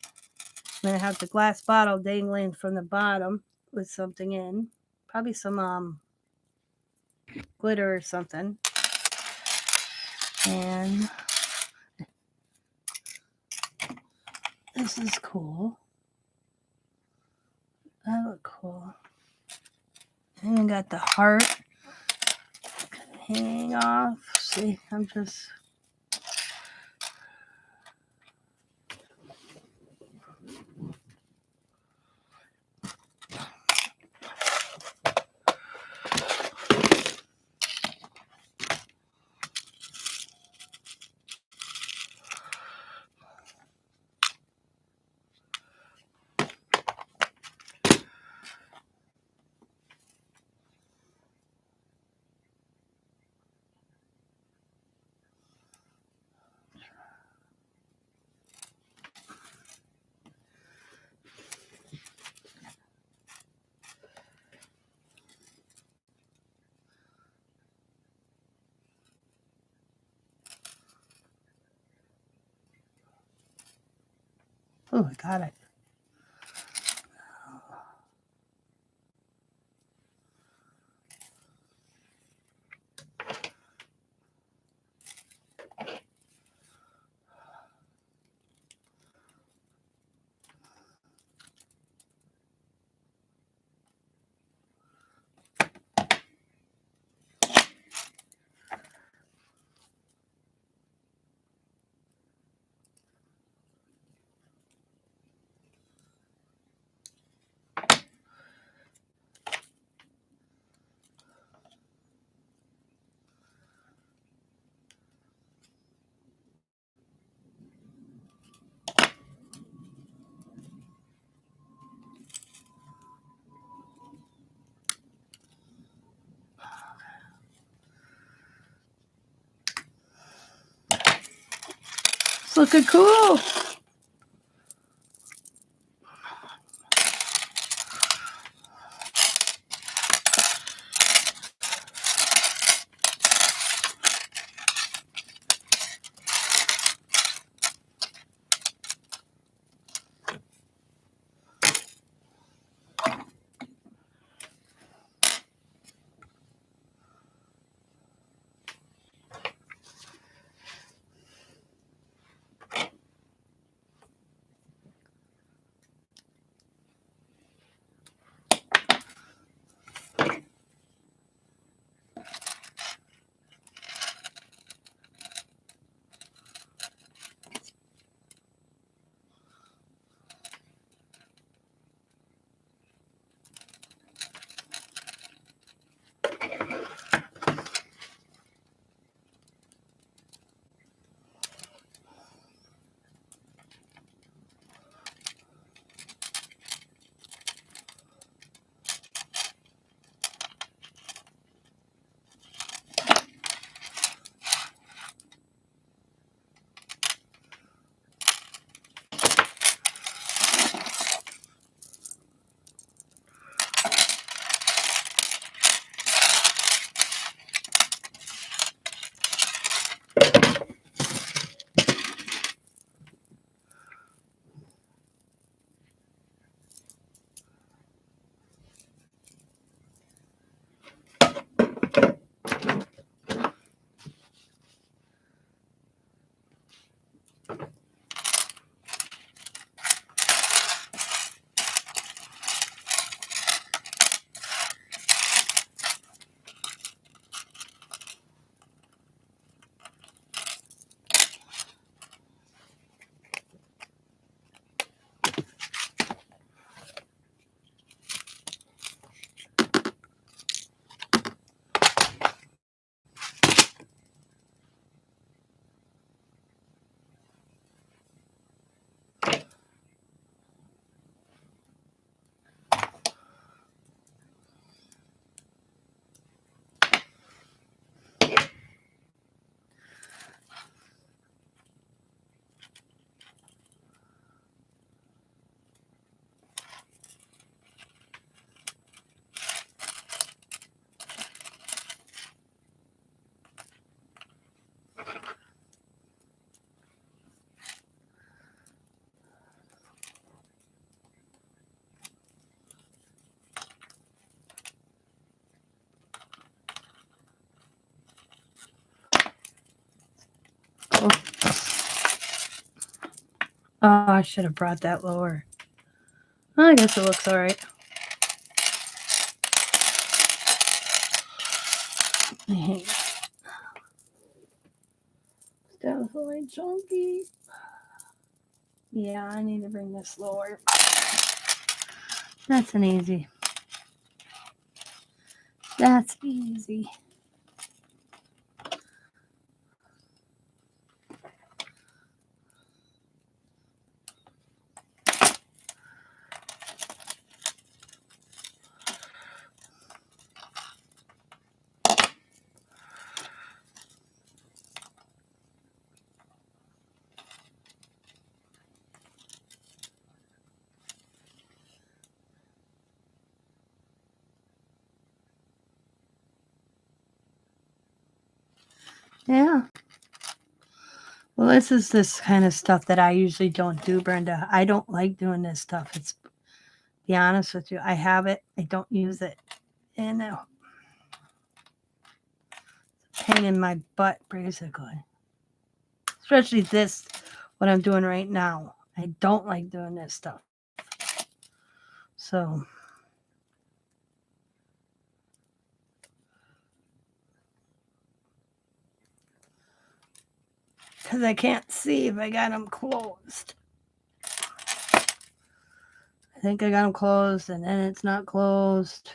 I'm going to have the glass bottle dangling from the bottom with something in. Probably some glitter or something. And this is cool. That look cool. I even got the heart hanging off. See, I'm just... Oh, I got it. It's looking cool. Oh, I should have brought that lower. I guess it looks all right. Definitely chunky. Yeah, I need to bring this lower. That's an easy. That's easy. Yeah. Well, this kind of stuff that I usually don't do, Brenda. I don't like doing this stuff. It's, be honest with you, I have it. I don't use it. And it's a pain in my butt, basically. Especially this, what I'm doing right now. I don't like doing this stuff. So, because I can't see if I got them closed. I think I got them closed, and then it's not closed.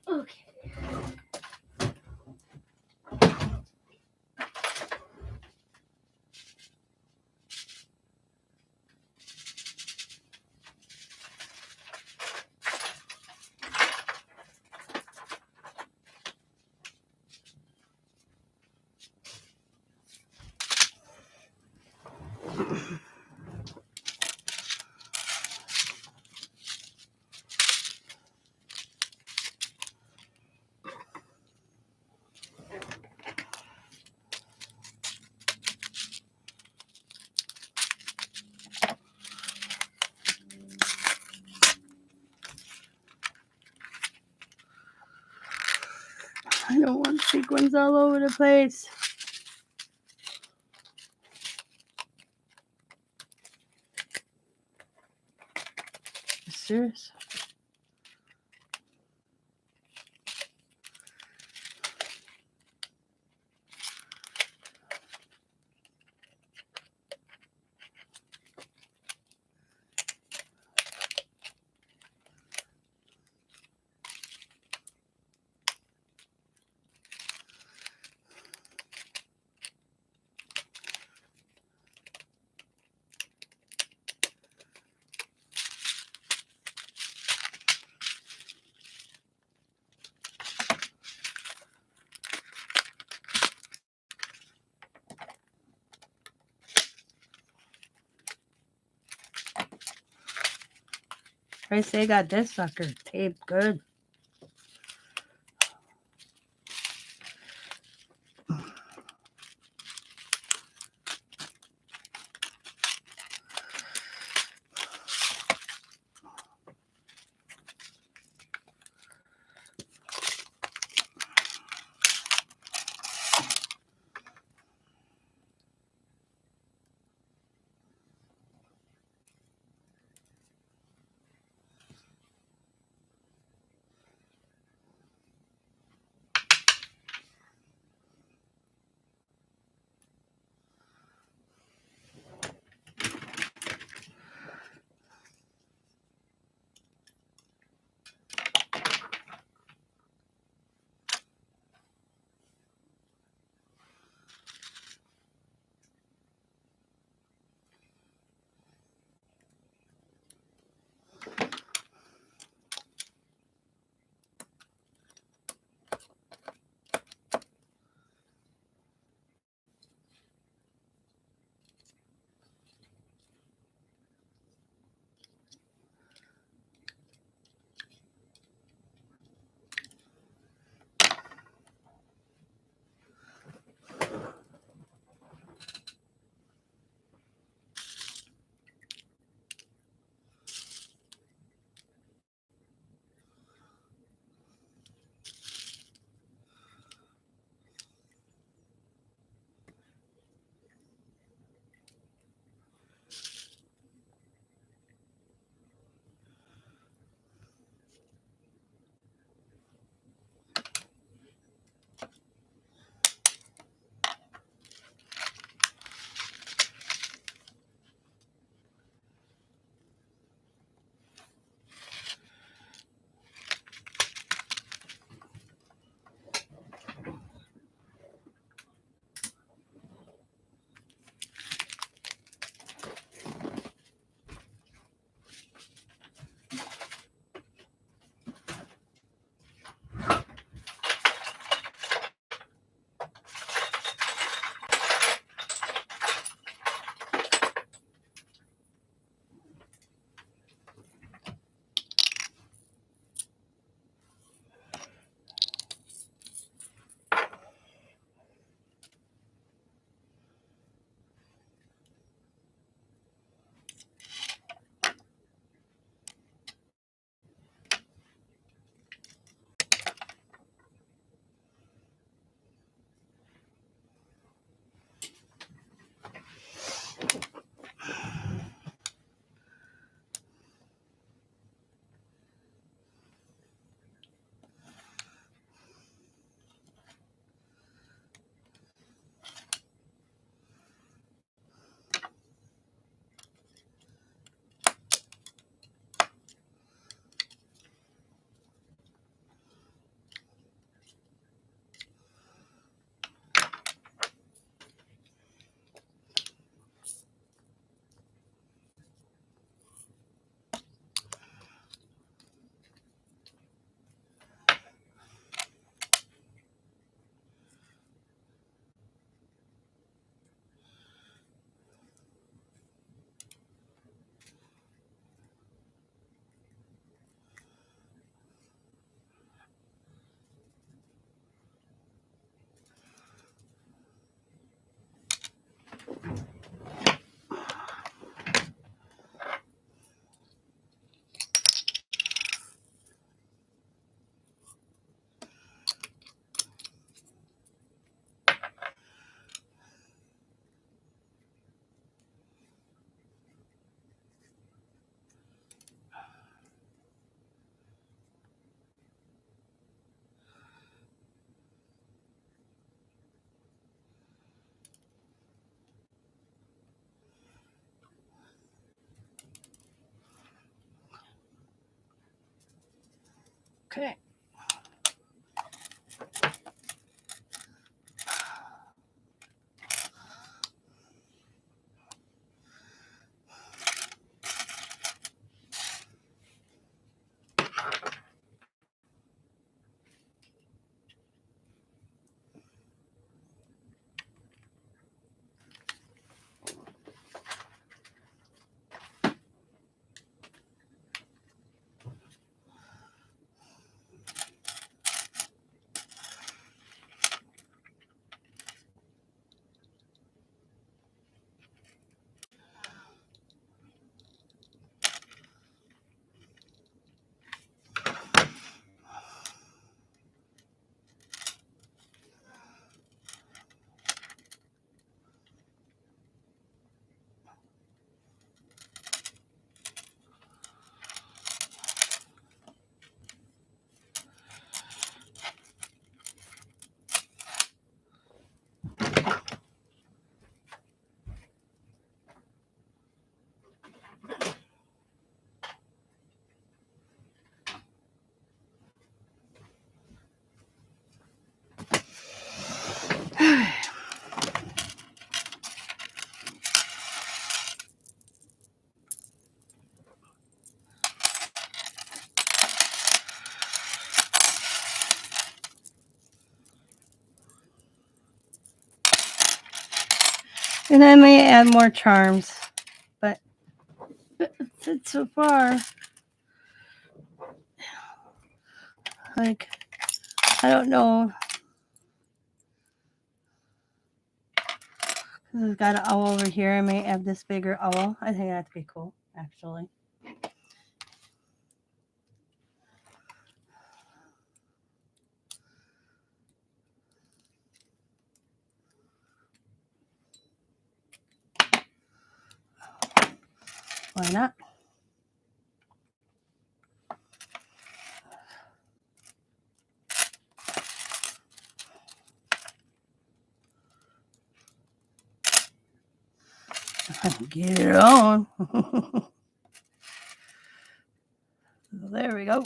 Okay. I don't want sequins all over the place. Serious? I say I got this sucker taped good. Okay. And I may add more charms, but it's so far. Like, I don't know. This has got an owl over here. I may add this bigger owl. I think that'd be cool, actually. Why not? Get it on. There we go.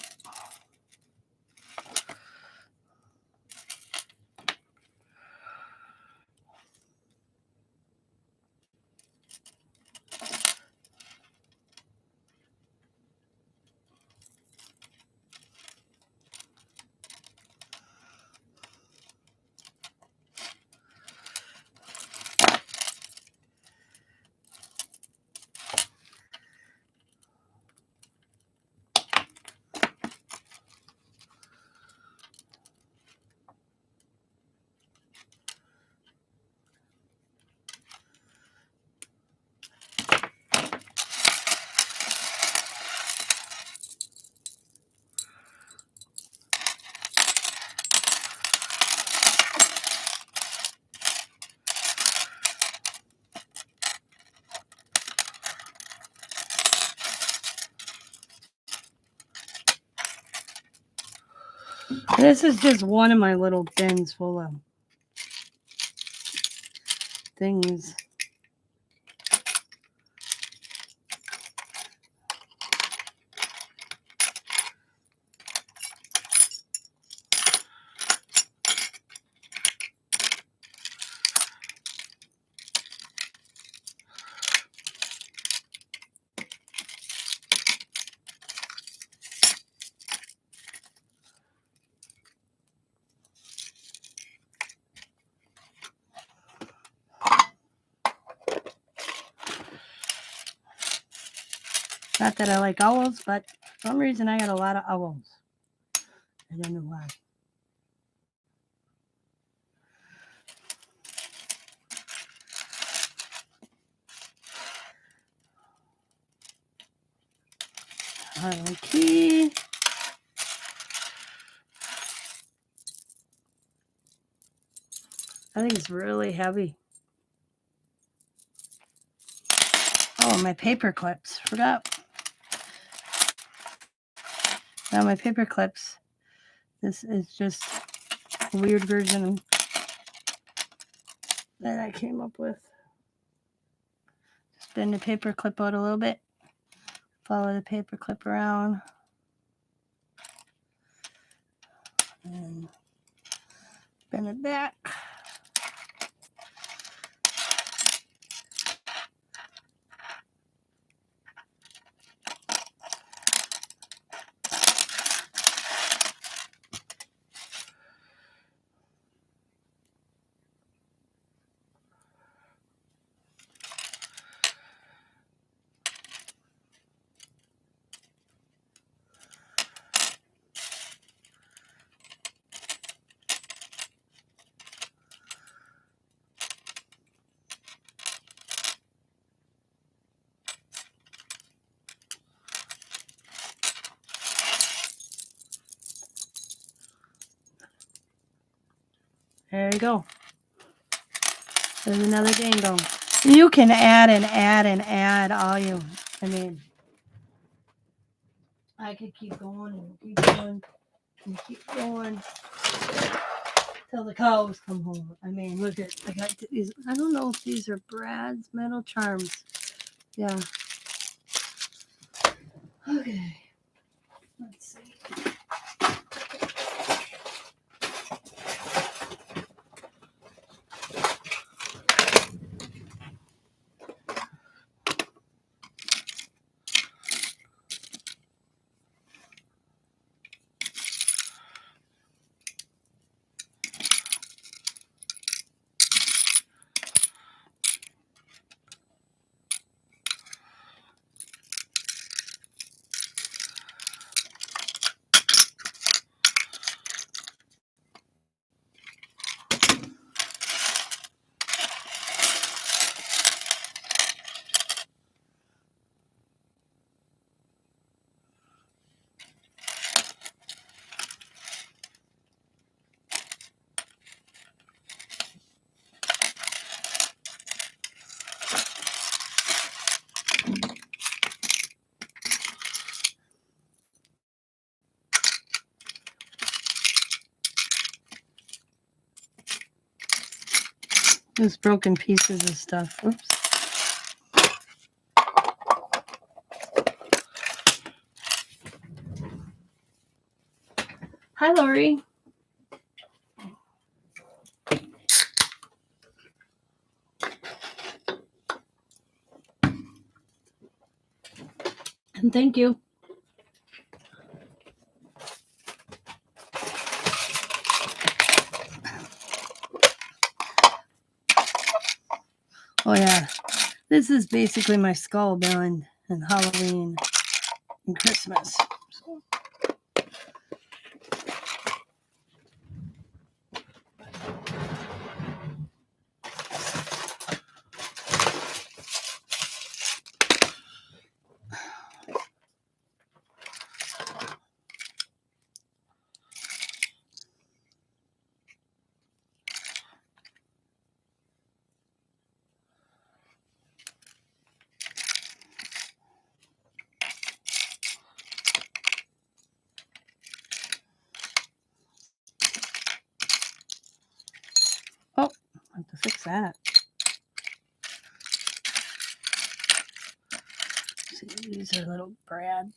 This is just one of my little bins full of things. Not that I like owls, but for some reason I got a lot of owls. I don't know why. Alright, key. I think it's really heavy. Oh, my paper clips. Forgot. Now my paper clips. This is just a weird version that I came up with. Bend the paper clip out a little bit. Follow the paper clip around. Bend it back. There you go. There's another dangle. You can add and add and add all you. I mean, I could keep going and keep going and keep going till the cows come home. I mean, look at, I got these. I don't know if these are Brad's metal charms. Yeah. Okay. Let's see. There's broken pieces of stuff. Oops. Hi, Lori. And thank you. Oh, yeah. This is basically my skull band and Halloween and Christmas. So. Oh, I have to fix that. See, these are little Brads.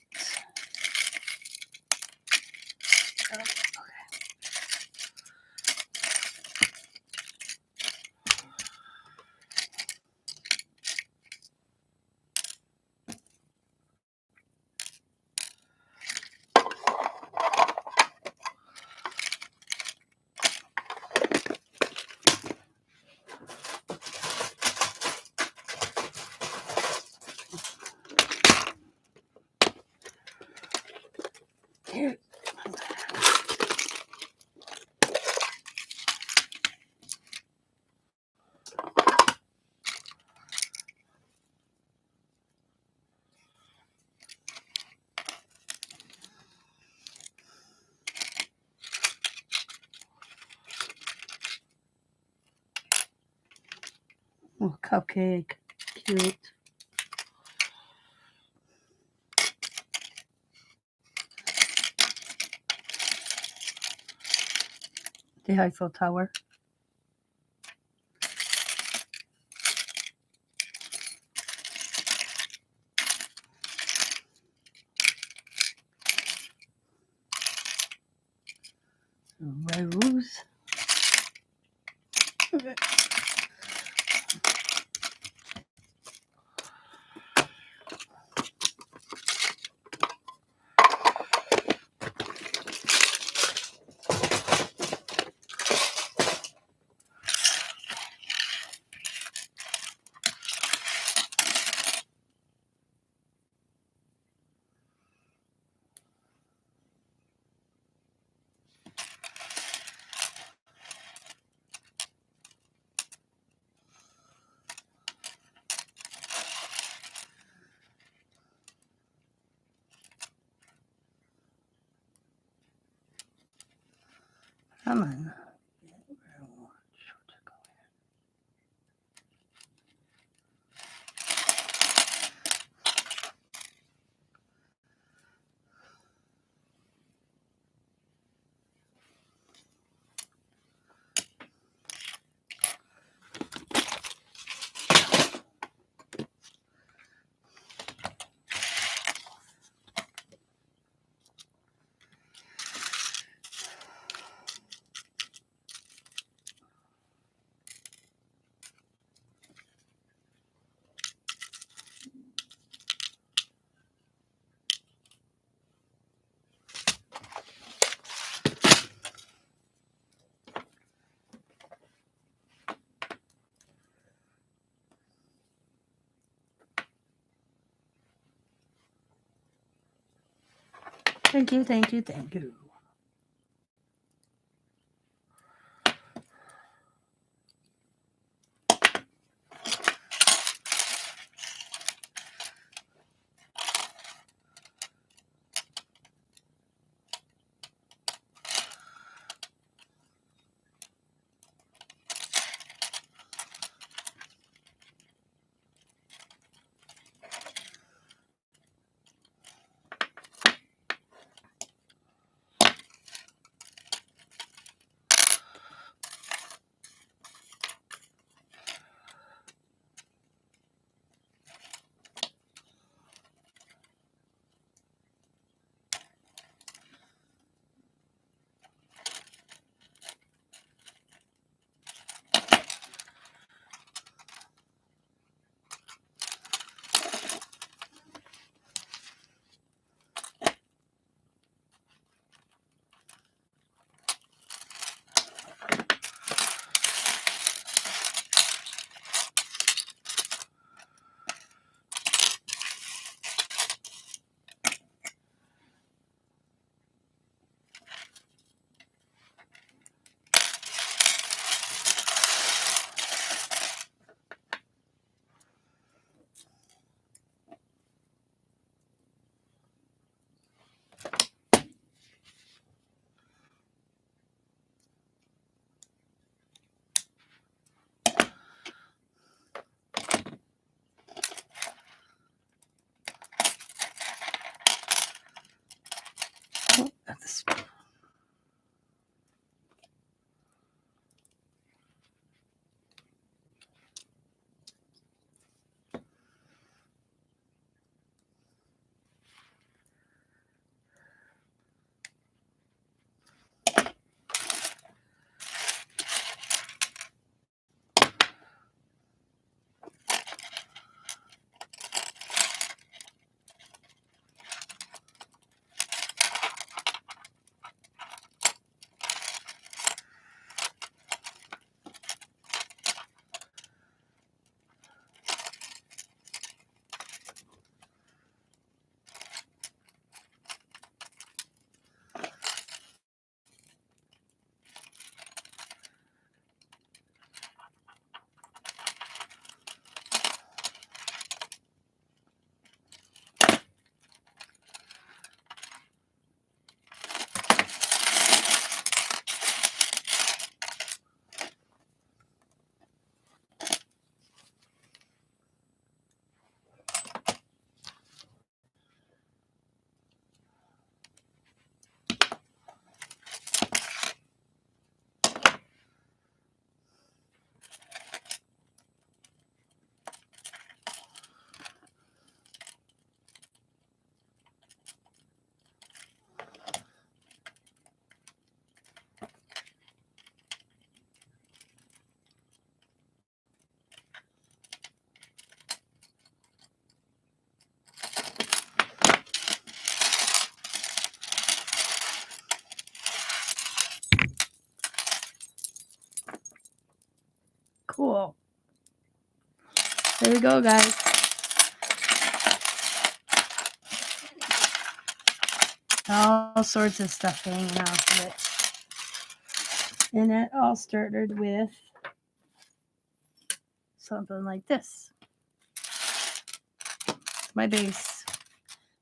Oh, okay. Here. Oh, cupcake. Cute. The Eiffel Tower. Rose. Come on. Thank you, thank you, thank you. Oh, that's cool. There you go, guys. All sorts of stuff hanging off of it. And it all started with something like this. It's my base.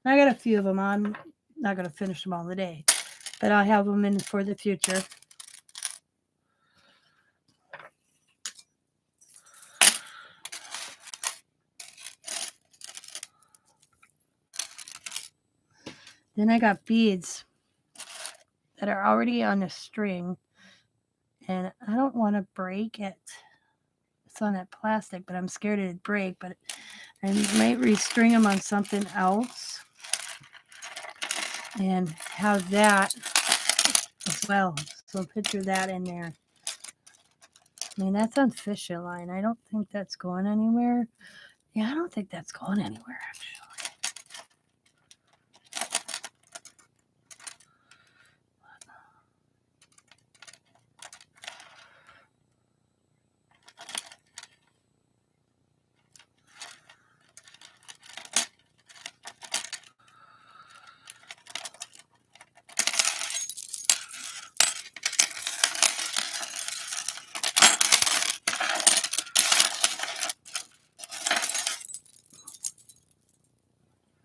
I got a few of them on. Not going to finish them all today, but I'll have them in for the future. Then I got beads that are already on a string, and I don't want to break it. It's on that plastic, but I'm scared it'd break, but I might restring them on something else and have that as well. So picture that in there. I mean, that's on fishing line. I don't think that's going anywhere. Yeah, I don't think that's going anywhere, actually.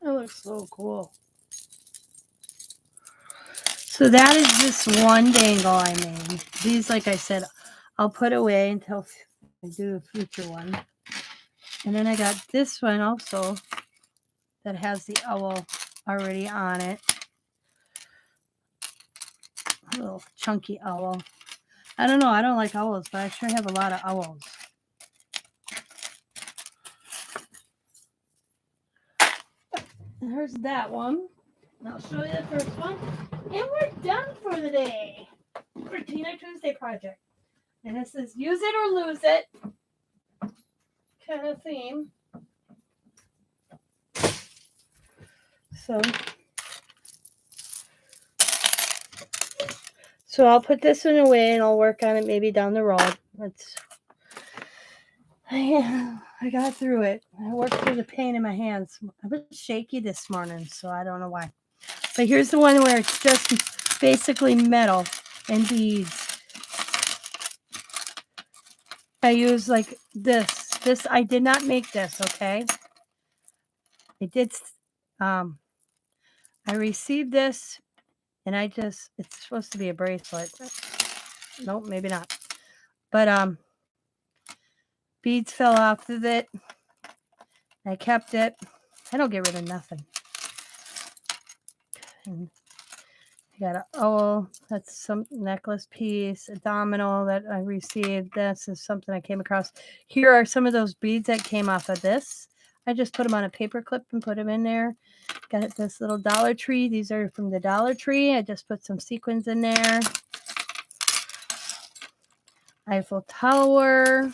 That looks so cool. So that is this one dangle I made. These, like I said, I'll put away until I do a future one. And then I got this one also that has the owl already on it. A little chunky owl. I don't know. I don't like owls, but I sure have a lot of owls. And here's that one. I'll show you the first one. And we're done for the day. For Tina Tuesday project. And this is use it or lose it kind of theme. So I'll put this one away and I'll work on it maybe down the road. I got through it. I worked through the pain in my hands. I was shaky this morning, so I don't know why. But here's the one where it's just basically metal and beads. I use like this. This, I did not make this, okay? I did, I received this and it's supposed to be a bracelet. Nope, maybe not. But, beads fell off of it. I kept it. I don't get rid of nothing. And I got an owl. That's some necklace piece. A domino that I received. This is something I came across. Here are some of those beads that came off of this. I just put them on a paper clip and put them in there. Got this little Dollar Tree. These are from the Dollar Tree. I just put some sequins in there. Eiffel Tower.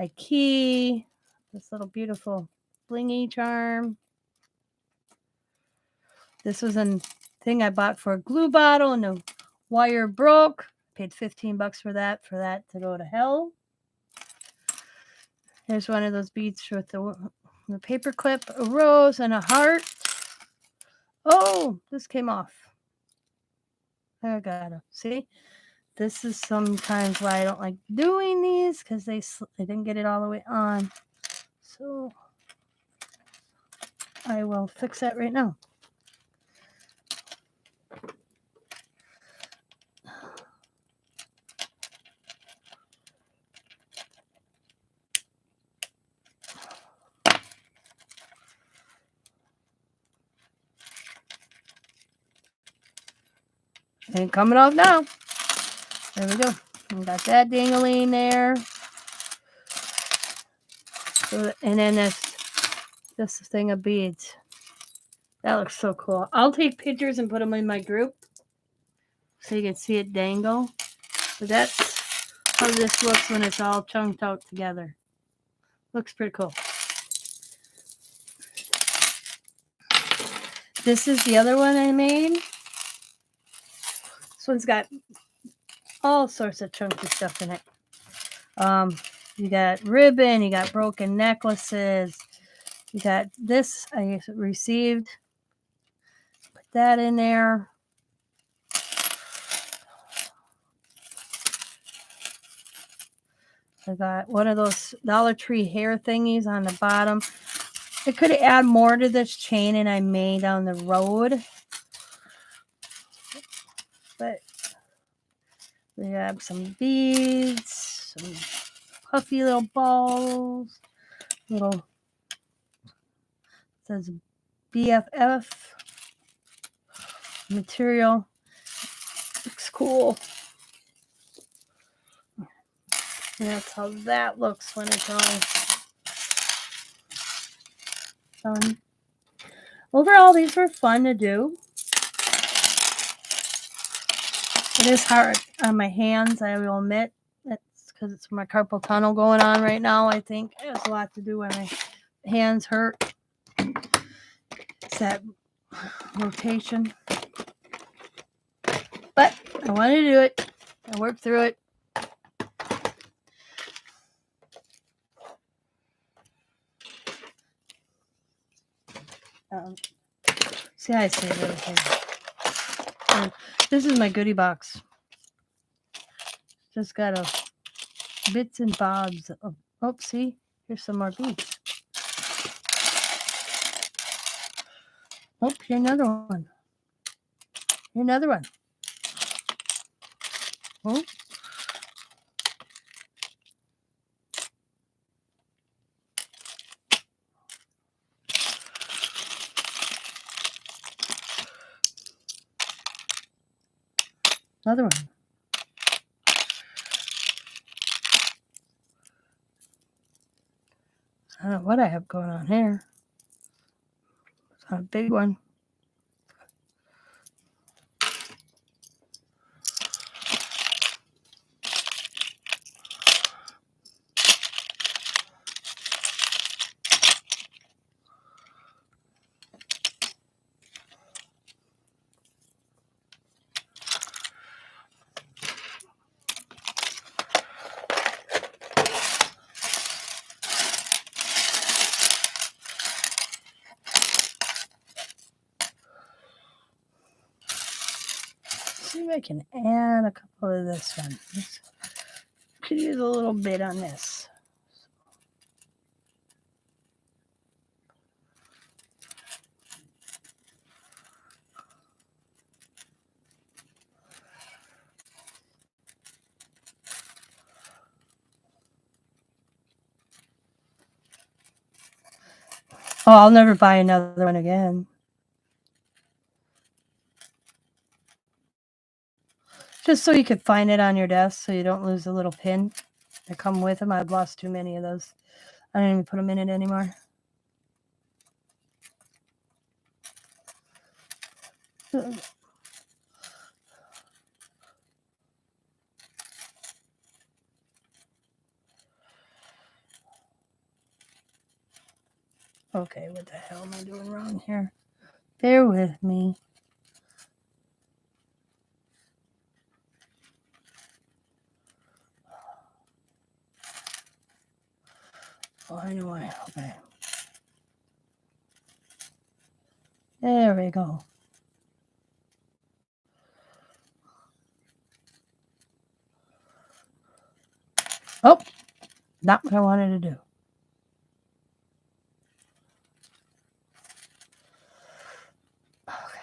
A key. This little beautiful blingy charm. This was a thing I bought for a glue bottle and the wire broke. Paid $15 for that to go to hell. There's one of those beads with the paper clip, a rose and a heart. Oh, this came off. I gotta see. This is sometimes why I don't like doing these because I didn't get it all the way on. So I will fix that right now. Ain't coming off now. There we go. We got that dangling there. So, and then this thing of beads. That looks so cool. I'll take pictures and put them in my group so you can see it dangle. But that's how this looks when it's all chunked out together. Looks pretty cool. This is the other one I made. This one's got all sorts of chunky stuff in it. You got ribbon, you got broken necklaces, you got this I received. Put that in there. I got one of those Dollar Tree hair thingies on the bottom. I could add more to this chain and I made on the road. But we have some beads, some puffy little balls, says BFF. material. Looks cool. And that's how that looks when it's all done. Overall, these were fun to do. It is hard on my hands, I will admit. That's because it's my carpal tunnel going on right now, I think. It has a lot to do when my hands hurt. It's that rotation. But I wanted to do it. I worked through it. See how I say everything. And this is my goodie box. Just got a bits and bobs of, oh, see, here's some more beads. Oh, here's another one. Here's another one. Oh. Another one. I don't know what I have going on here. It's not a big one. See if I can add a couple of this one. Could use a little bit on this. Oh, I'll never buy another one again. Just so you could find it on your desk so you don't lose the little pin that come with them. I've lost too many of those. I don't even put them in it anymore. Okay, what the hell am I doing wrong here? Bear with me. Oh, I know why. Okay. There we go. Oh, not what I wanted to do. Okay.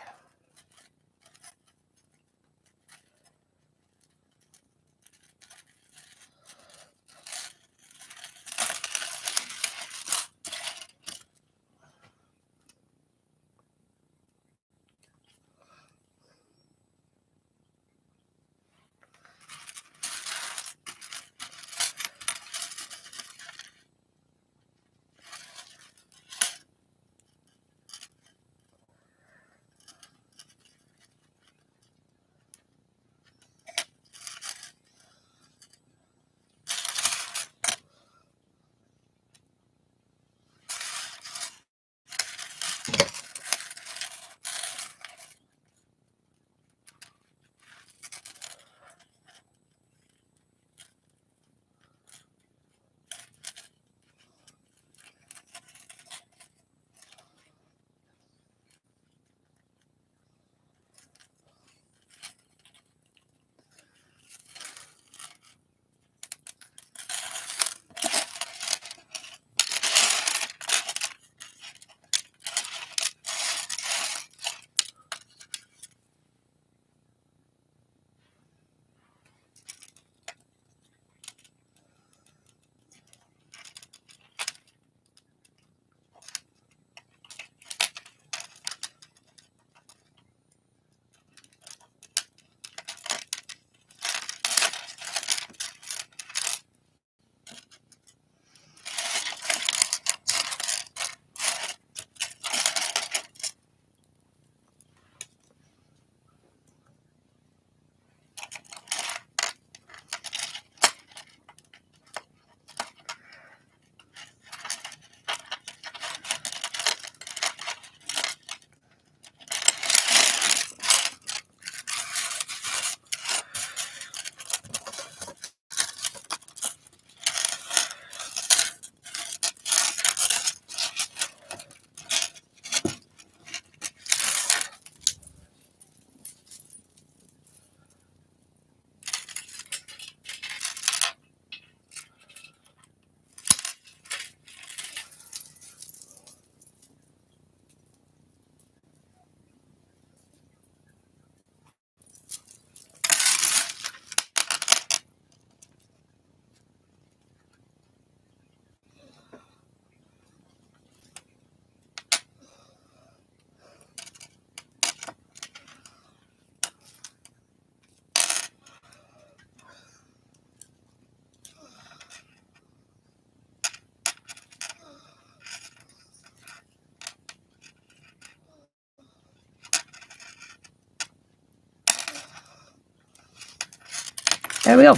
There we go.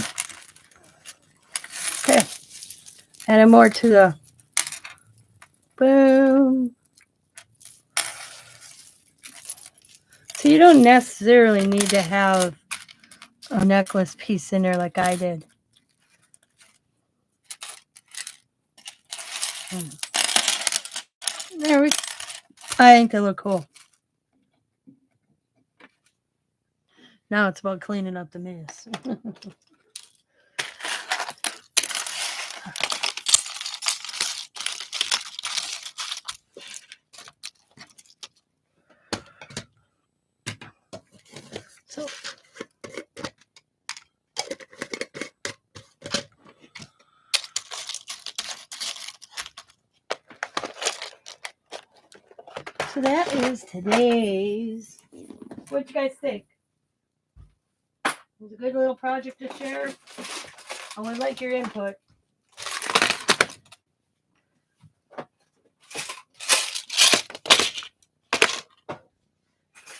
Okay. Adding more to the boom. So you don't necessarily need to have a necklace piece in there like I did. There we go. I think they look cool. Now it's about cleaning up the mess. So that is today's. What you guys think? It was a good little project to share. I would like your input.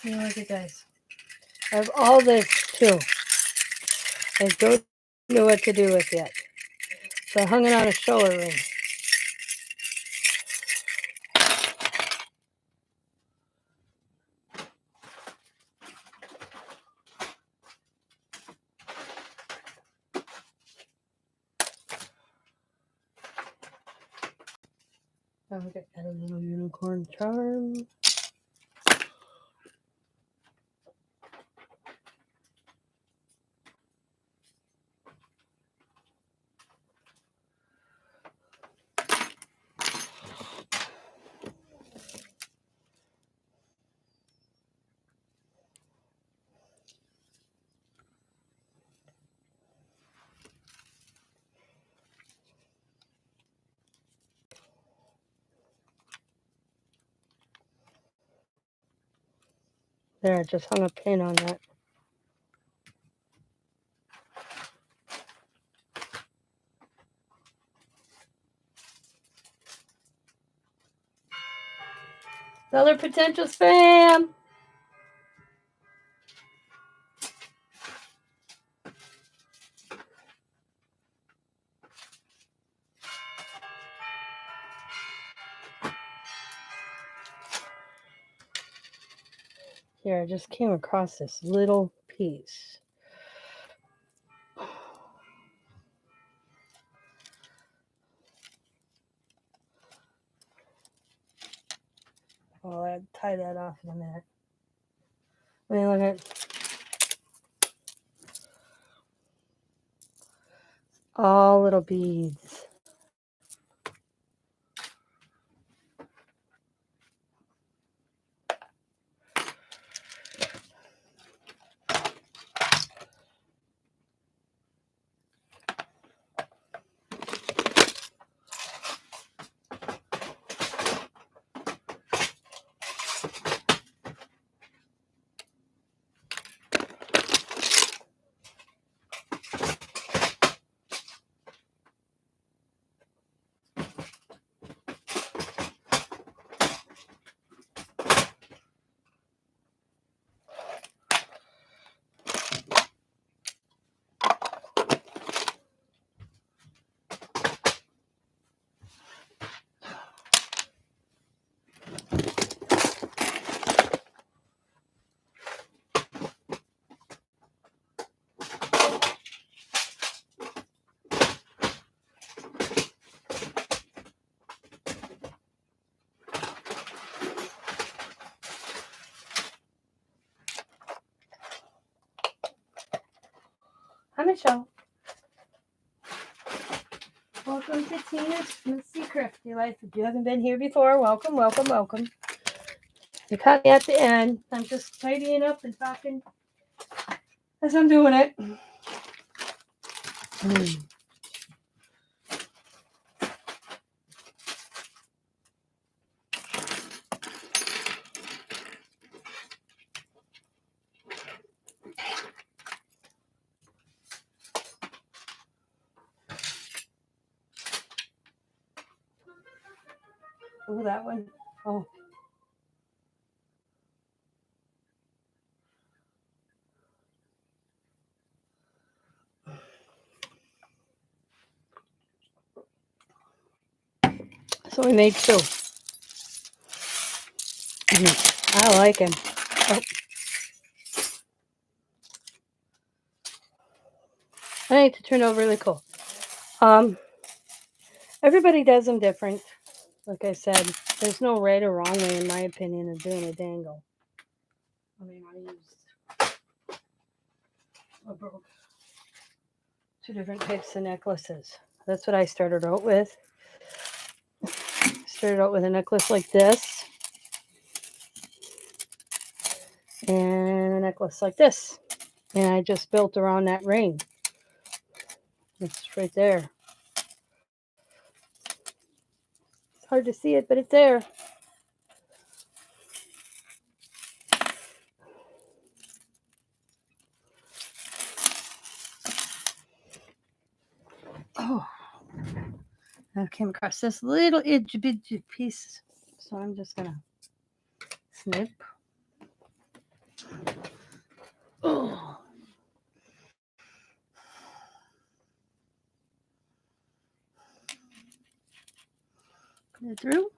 Look at guys. I have all this too. I don't know what to do with yet. So I hung it on a shoulder ring. Oh, okay, got a little unicorn charm. There, I just hung a pin on that. Another potential spam. Here, I just came across this little piece. I'll tie that off in a minute. I mean, look at all little beads. Hi, Michelle. Welcome to Tina's Messy Crafty Life. If you haven't been here before, welcome, welcome, welcome. You caught me at the end. I'm just tidying up and talking as I'm doing it. Oh, that one. Oh. So we made 2. I like him. Oh. I think it turned out really cool. Everybody does them different. Like I said, there's no right or wrong way, in my opinion, of doing a dangle. I mean, I broke 2 different types of necklaces. That's what I started out with. Started out with a necklace like this. And a necklace like this. And I just built around that ring. It's right there. It's hard to see it, but it's there. Oh, I came across this little itchy bitchy piece. So I'm just going to snip. Oh. Put it through.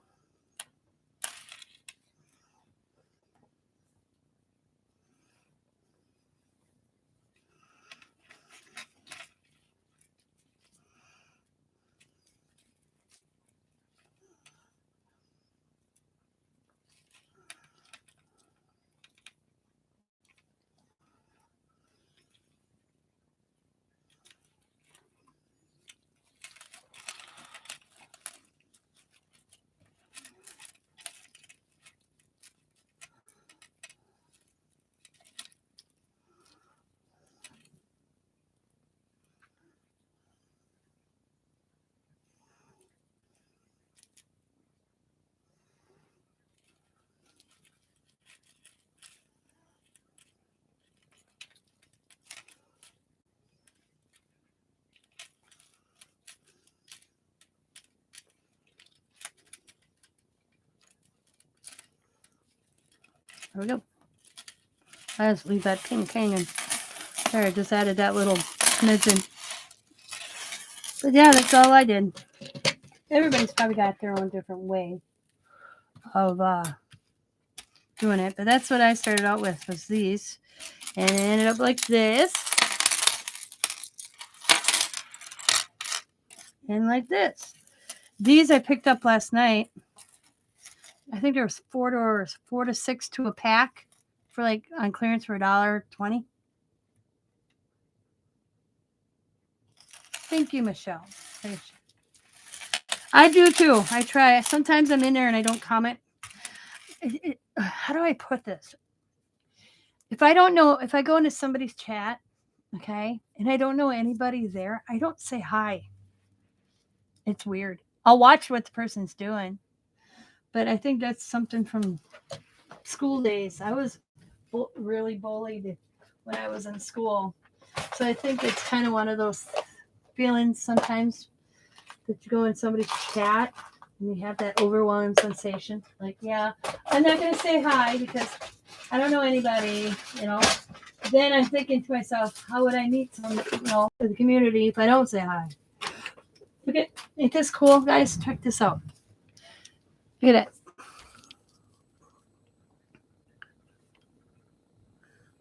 There we go. I just leave that pink hanging. There, I just added that little smidgen. But yeah, that's all I did. Everybody's probably got their own different way of doing it. But that's what I started out with, was these. And it ended up like this. And like this. These I picked up last night. I think there was 4 to 6 to a pack for like on clearance for $1.20. Thank you, Michelle. I do too. I try. Sometimes I'm in there and I don't comment. How do I put this? If I don't know, if I go into somebody's chat, okay, and I don't know anybody there, I don't say hi. It's weird. I'll watch what the person's doing. But I think that's something from school days. I was really bullied when I was in school. So I think it's kind of one of those feelings sometimes that you go in somebody's chat and you have that overwhelming sensation. Like, yeah, I'm not going to say hi because I don't know anybody, you know. Then I'm thinking to myself, how would I meet someone, you know, for the community if I don't say hi? Look at, ain't this cool, guys? Check this out. Look at it.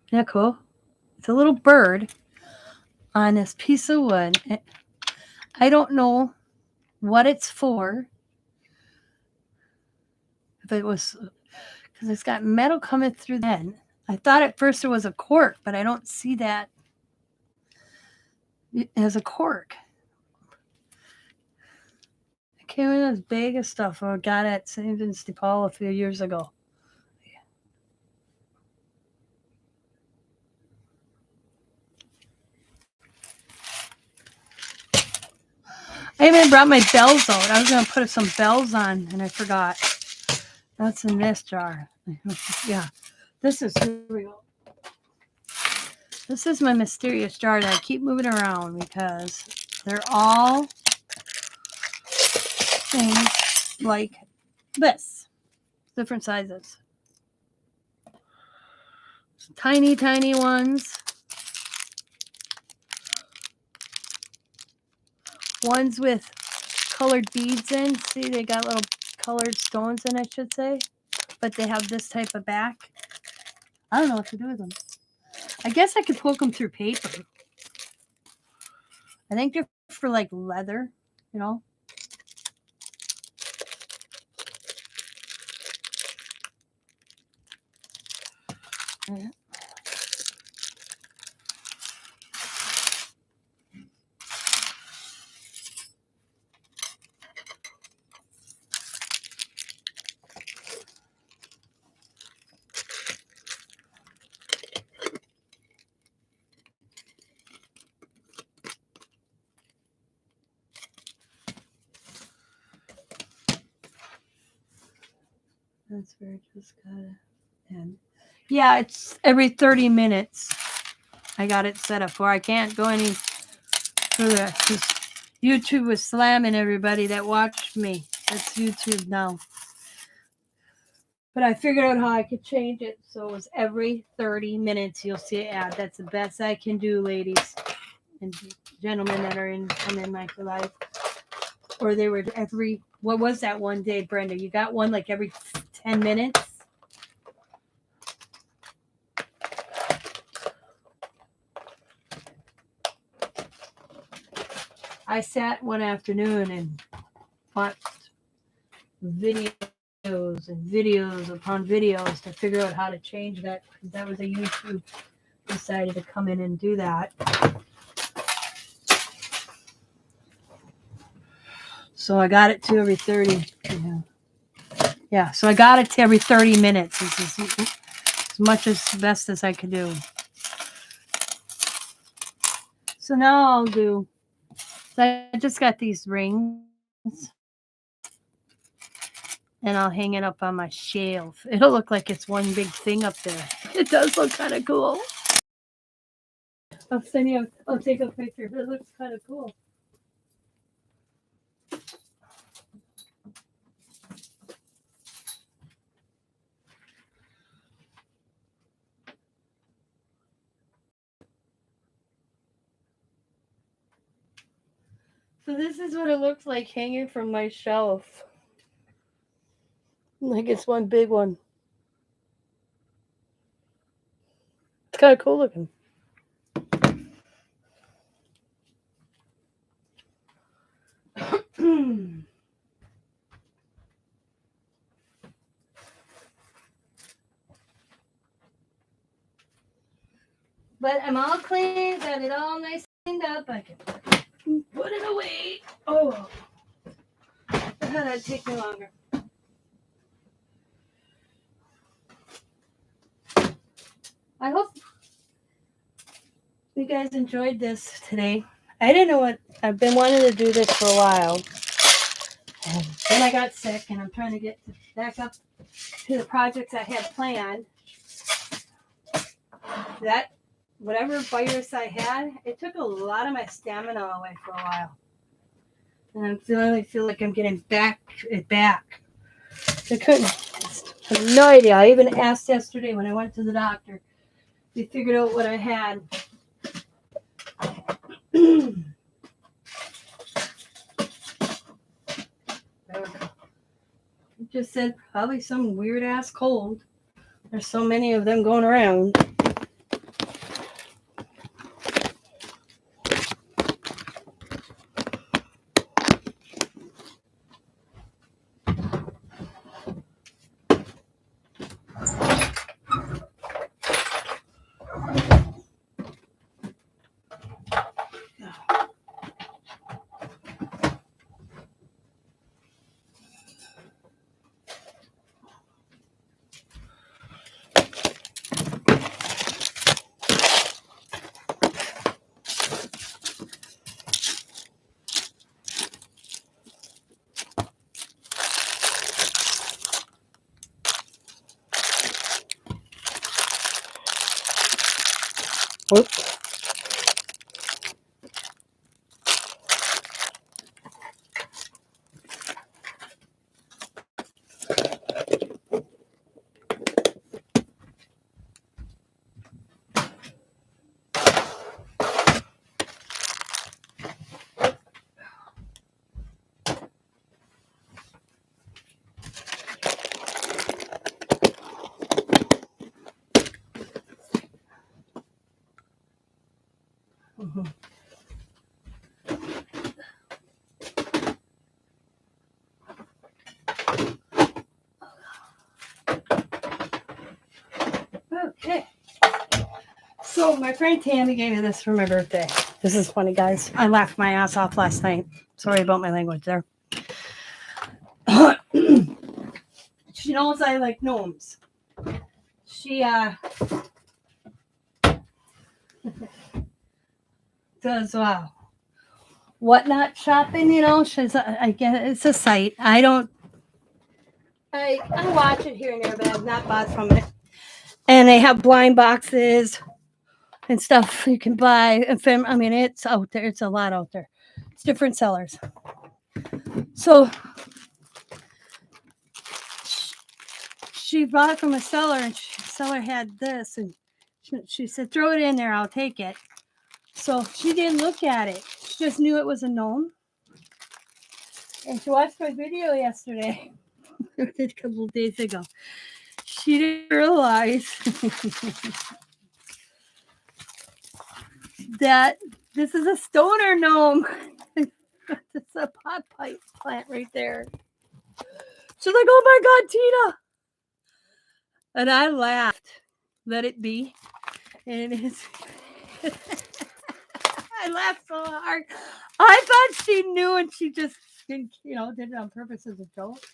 Isn't that cool? It's a little bird on this piece of wood. I don't know what it's for. If it was, because it's got metal coming through the end. I thought at first it was a cork, but I don't see that as a cork. It came in this bag of stuff I got at St. Vincent de Paul a few years ago. I even brought my bells out. I was going to put some bells on, and I forgot. That's in this jar. Yeah. This is, here we go. This is my mysterious jar that I keep moving around because they're all things like this. Different sizes. Some tiny, tiny ones. Ones with colored beads in. See, they got little colored stones in, I should say. But they have this type of back. I don't know what to do with them. I guess I could poke them through paper. I think they're for like leather, you know. Yeah. That's where it just gotta end. Yeah, it's every 30 minutes. I got it set up for. I can't go any further because YouTube was slamming everybody that watched me. That's YouTube now. But I figured out how I could change it so it was every 30 minutes you'll see an ad. That's the best I can do, ladies and gentlemen that are come in my life. Or they were every, what was that one day, Brenda? You got one like every 10 minutes? I sat one afternoon and watched videos and videos upon videos to figure out how to change that, because that was a YouTube decided to come in and do that. So I got it to every 30. Yeah, so I got it to every 30 minutes. This is as much as best as I could do. So now I'll do, so I just got these rings. And I'll hang it up on my shelf. It'll look like it's one big thing up there. It does look kind of cool. I'll send you. I'll take a picture. It looks kind of cool. So this is what it looks like hanging from my shelf. Like it's one big one. It's kind of cool looking. But I'm all clean, got it all nice cleaned up. I can put it away. Oh, that'd take me longer. I hope you guys enjoyed this today. I didn't know what, I've been wanting to do this for a while. And then I got sick and I'm trying to get back up to the projects I had planned. That, whatever virus I had, it took a lot of my stamina away for a while. And I finally feel like I'm getting back. I couldn't, I have no idea. I even asked yesterday when I went to the doctor. They figured out what I had. It just said probably some weird ass cold. There's so many of them going around. Whoops. So my friend Tammy gave me this for my birthday. This is funny, guys. I laughed my ass off last night. Sorry about my language there. She knows I like gnomes. She does whatnot shopping, you know. She's I get it's a site. I watch it here and there, but I've not bought from it. And they have blind boxes and stuff you can buy. I mean, it's out there. It's a lot out there. It's different sellers. So she bought it from a seller, and the seller had this, and she said, "Throw it in there. I'll take it." So she didn't look at it. She just knew it was a gnome. And she watched my video yesterday, a couple of days ago. She didn't realize that this is a stoner gnome. It's a pot pipe plant right there. She's like, "Oh my God, Tina." And I laughed. Let it be. And it's... I laughed so hard. I thought she knew and she just, did it on purpose as a joke.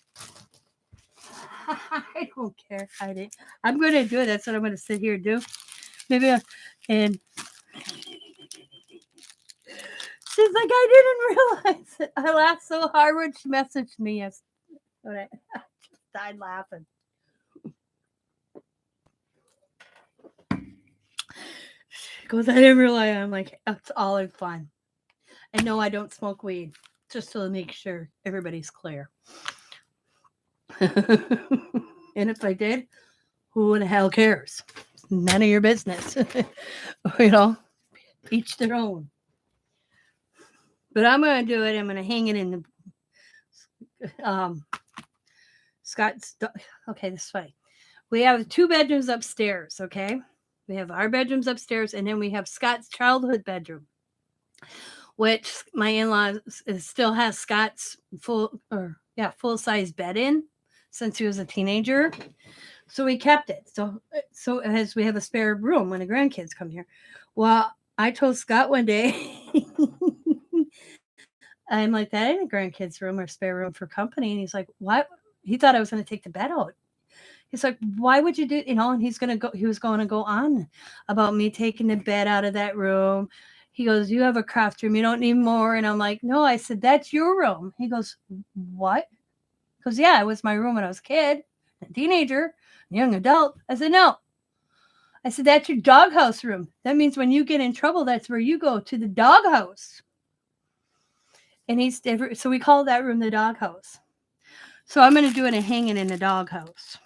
I don't care. I'm going to do it. That's what I'm going to sit here and do. Maybe and she's like, "I didn't realize it." I laughed so hard when she messaged me. I just died laughing. She goes, "I didn't realize." I'm like, "It's all in fun." And no, I don't smoke weed, just to make sure everybody's clear. And if I did, who the hell cares? None of your business. Each their own. But I'm going to do it. I'm going to hang it in the Scott's. Okay, this is funny. We have 2 bedrooms upstairs, okay? We have our bedrooms upstairs, and then we have Scott's childhood bedroom, which my in-laws still has Scott's full-size bed in since he was a teenager. So we kept it. So as we have a spare room when the grandkids come here. Well, I told Scott one day, I'm like, "That ain't a grandkid's room or spare room for company." And he's like, "What?" He thought I was going to take the bed out. He's like, "Why would you do?" And he was going to go on about me taking the bed out of that room. He goes, "You have a craft room. You don't need more." And I'm like, "No." I said, "That's your room." He goes, "What?" He goes, "Yeah, it was my room when I was a kid, a teenager, a young adult." I said, "No." I said, "That's your doghouse room. That means when you get in trouble, that's where you go, to the doghouse." And so we call that room the doghouse. So I'm going to do it and hang it in the doghouse.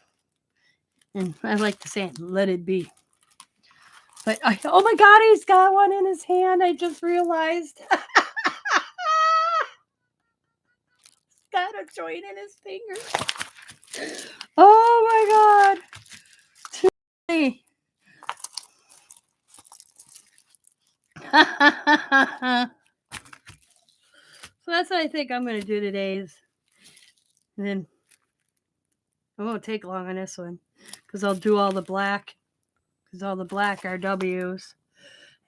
And I like to say it, let it be. But oh my God, he's got one in his hand. I just realized. He's got a joint in his finger. Oh my God. Too funny. So that's what I think I'm going to do today. And then it won't take long on this one because I'll do all the black. Because all the black are W's.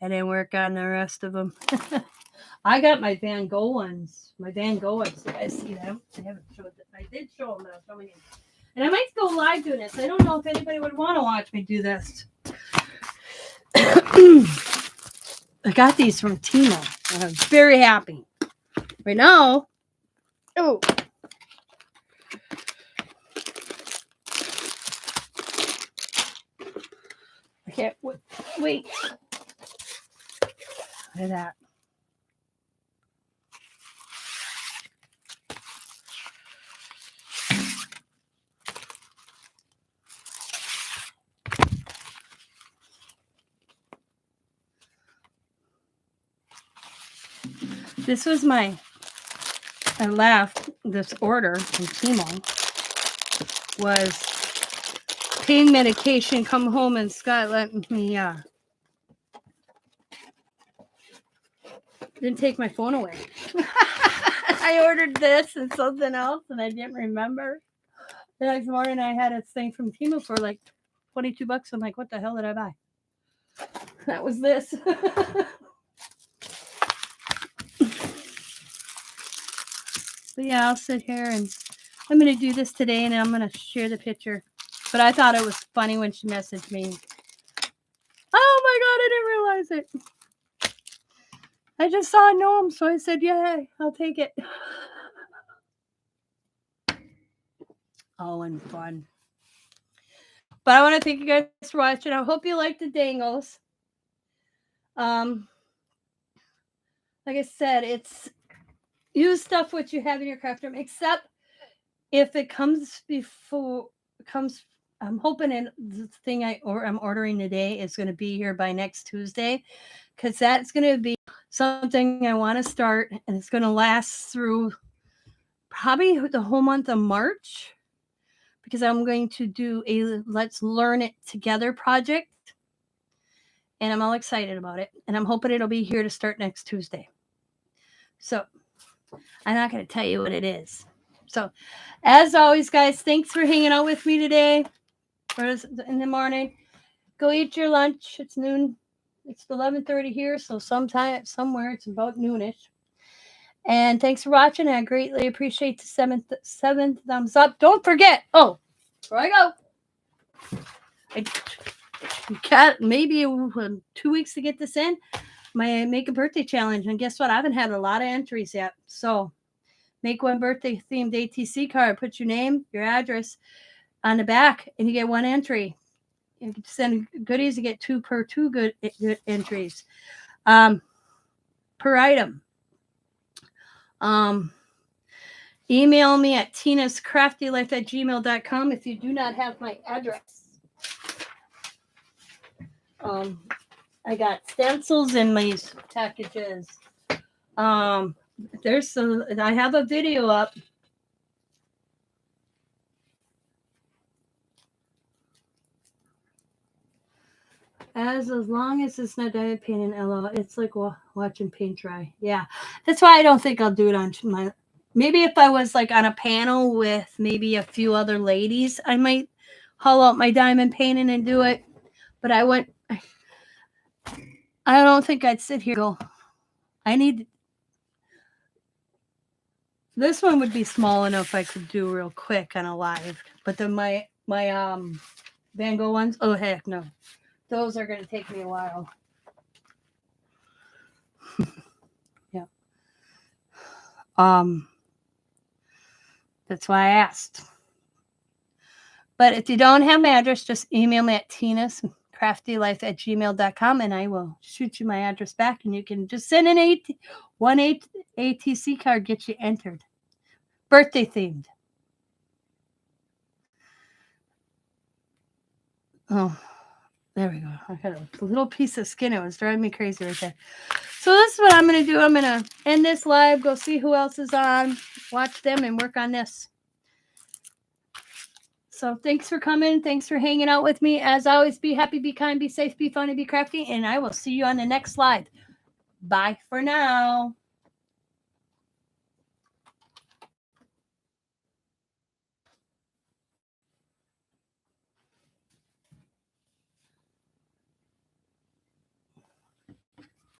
And then work on the rest of them. I got my Van Gogh ones. My Van Gogh ones. You guys see them? I haven't showed them. I did show them, but I'll show you. And I might go live doing this. I don't know if anybody would want to watch me do this. I got these from Timo. And I'm very happy. Right now. Oh. I can't wait. Look at that. This was I laughed. This order from Timo was pain medication. Come home, and Scott let me didn't take my phone away. I ordered this and something else, and I didn't remember. The next morning, I had a thing from Timo for like $22. I'm like, what the hell did I buy? That was this. But yeah, I'll sit here and I'm going to do this today and I'm going to share the picture. But I thought it was funny when she messaged me. Oh my God, I didn't realize it. I just saw a gnome, so I said, yeah, I'll take it. Oh, and fun. But I want to thank you guys for watching. I hope you like the dangles. Like I said, it's use stuff what you have in your craft room, except if it comes before it comes. I'm hoping the thing I'm ordering today is going to be here by next Tuesday, because that's going to be something I want to start, and it's going to last through probably the whole month of March, because I'm going to do a Let's Learn It Together project, and I'm all excited about it, and I'm hoping it'll be here to start next Tuesday. So I'm not going to tell you what it is. So, as always, guys, thanks for hanging out with me today or in the morning. Go eat your lunch. It's noon. It's 11:30 here, so somewhere it's about noonish. And thanks for watching. I greatly appreciate the seven thumbs up. Don't forget. Oh, before I go, I got maybe 2 weeks to get this in. My Make a Birthday Challenge. And guess what? I haven't had a lot of entries yet. So make one birthday themed ATC card. Put your name, your address on the back, and you get one entry. You can send goodies. You get two good entries per item. Email me at tinascraftylife@gmail.com if you do not have my address. I got stencils in my packages. I have a video up. As long as it's not diet paint and alot, it's like watching paint dry. Yeah, that's why I don't think I'll do it on my. Maybe if I was like on a panel with maybe a few other ladies, I might haul out my diamond painting and do it. But I don't think I'd sit here and go. I need. This one would be small enough I could do real quick on a live. But then my Van Gogh ones, oh heck no. Those are going to take me a while. Yeah. That's why I asked. But if you don't have my address, just email me at tinascraftylife@gmail.com and I will shoot you my address back, and you can just send an ATC card, get you entered. Birthday themed. Oh, there we go. I got a little piece of skin. It was driving me crazy right there. So this is what I'm going to do. I'm going to end this live, go see who else is on, watch them, and work on this. So thanks for coming. Thanks for hanging out with me. As always, be happy, be kind, be safe, be funny, be crafty, and I will see you on the next live. Bye for now.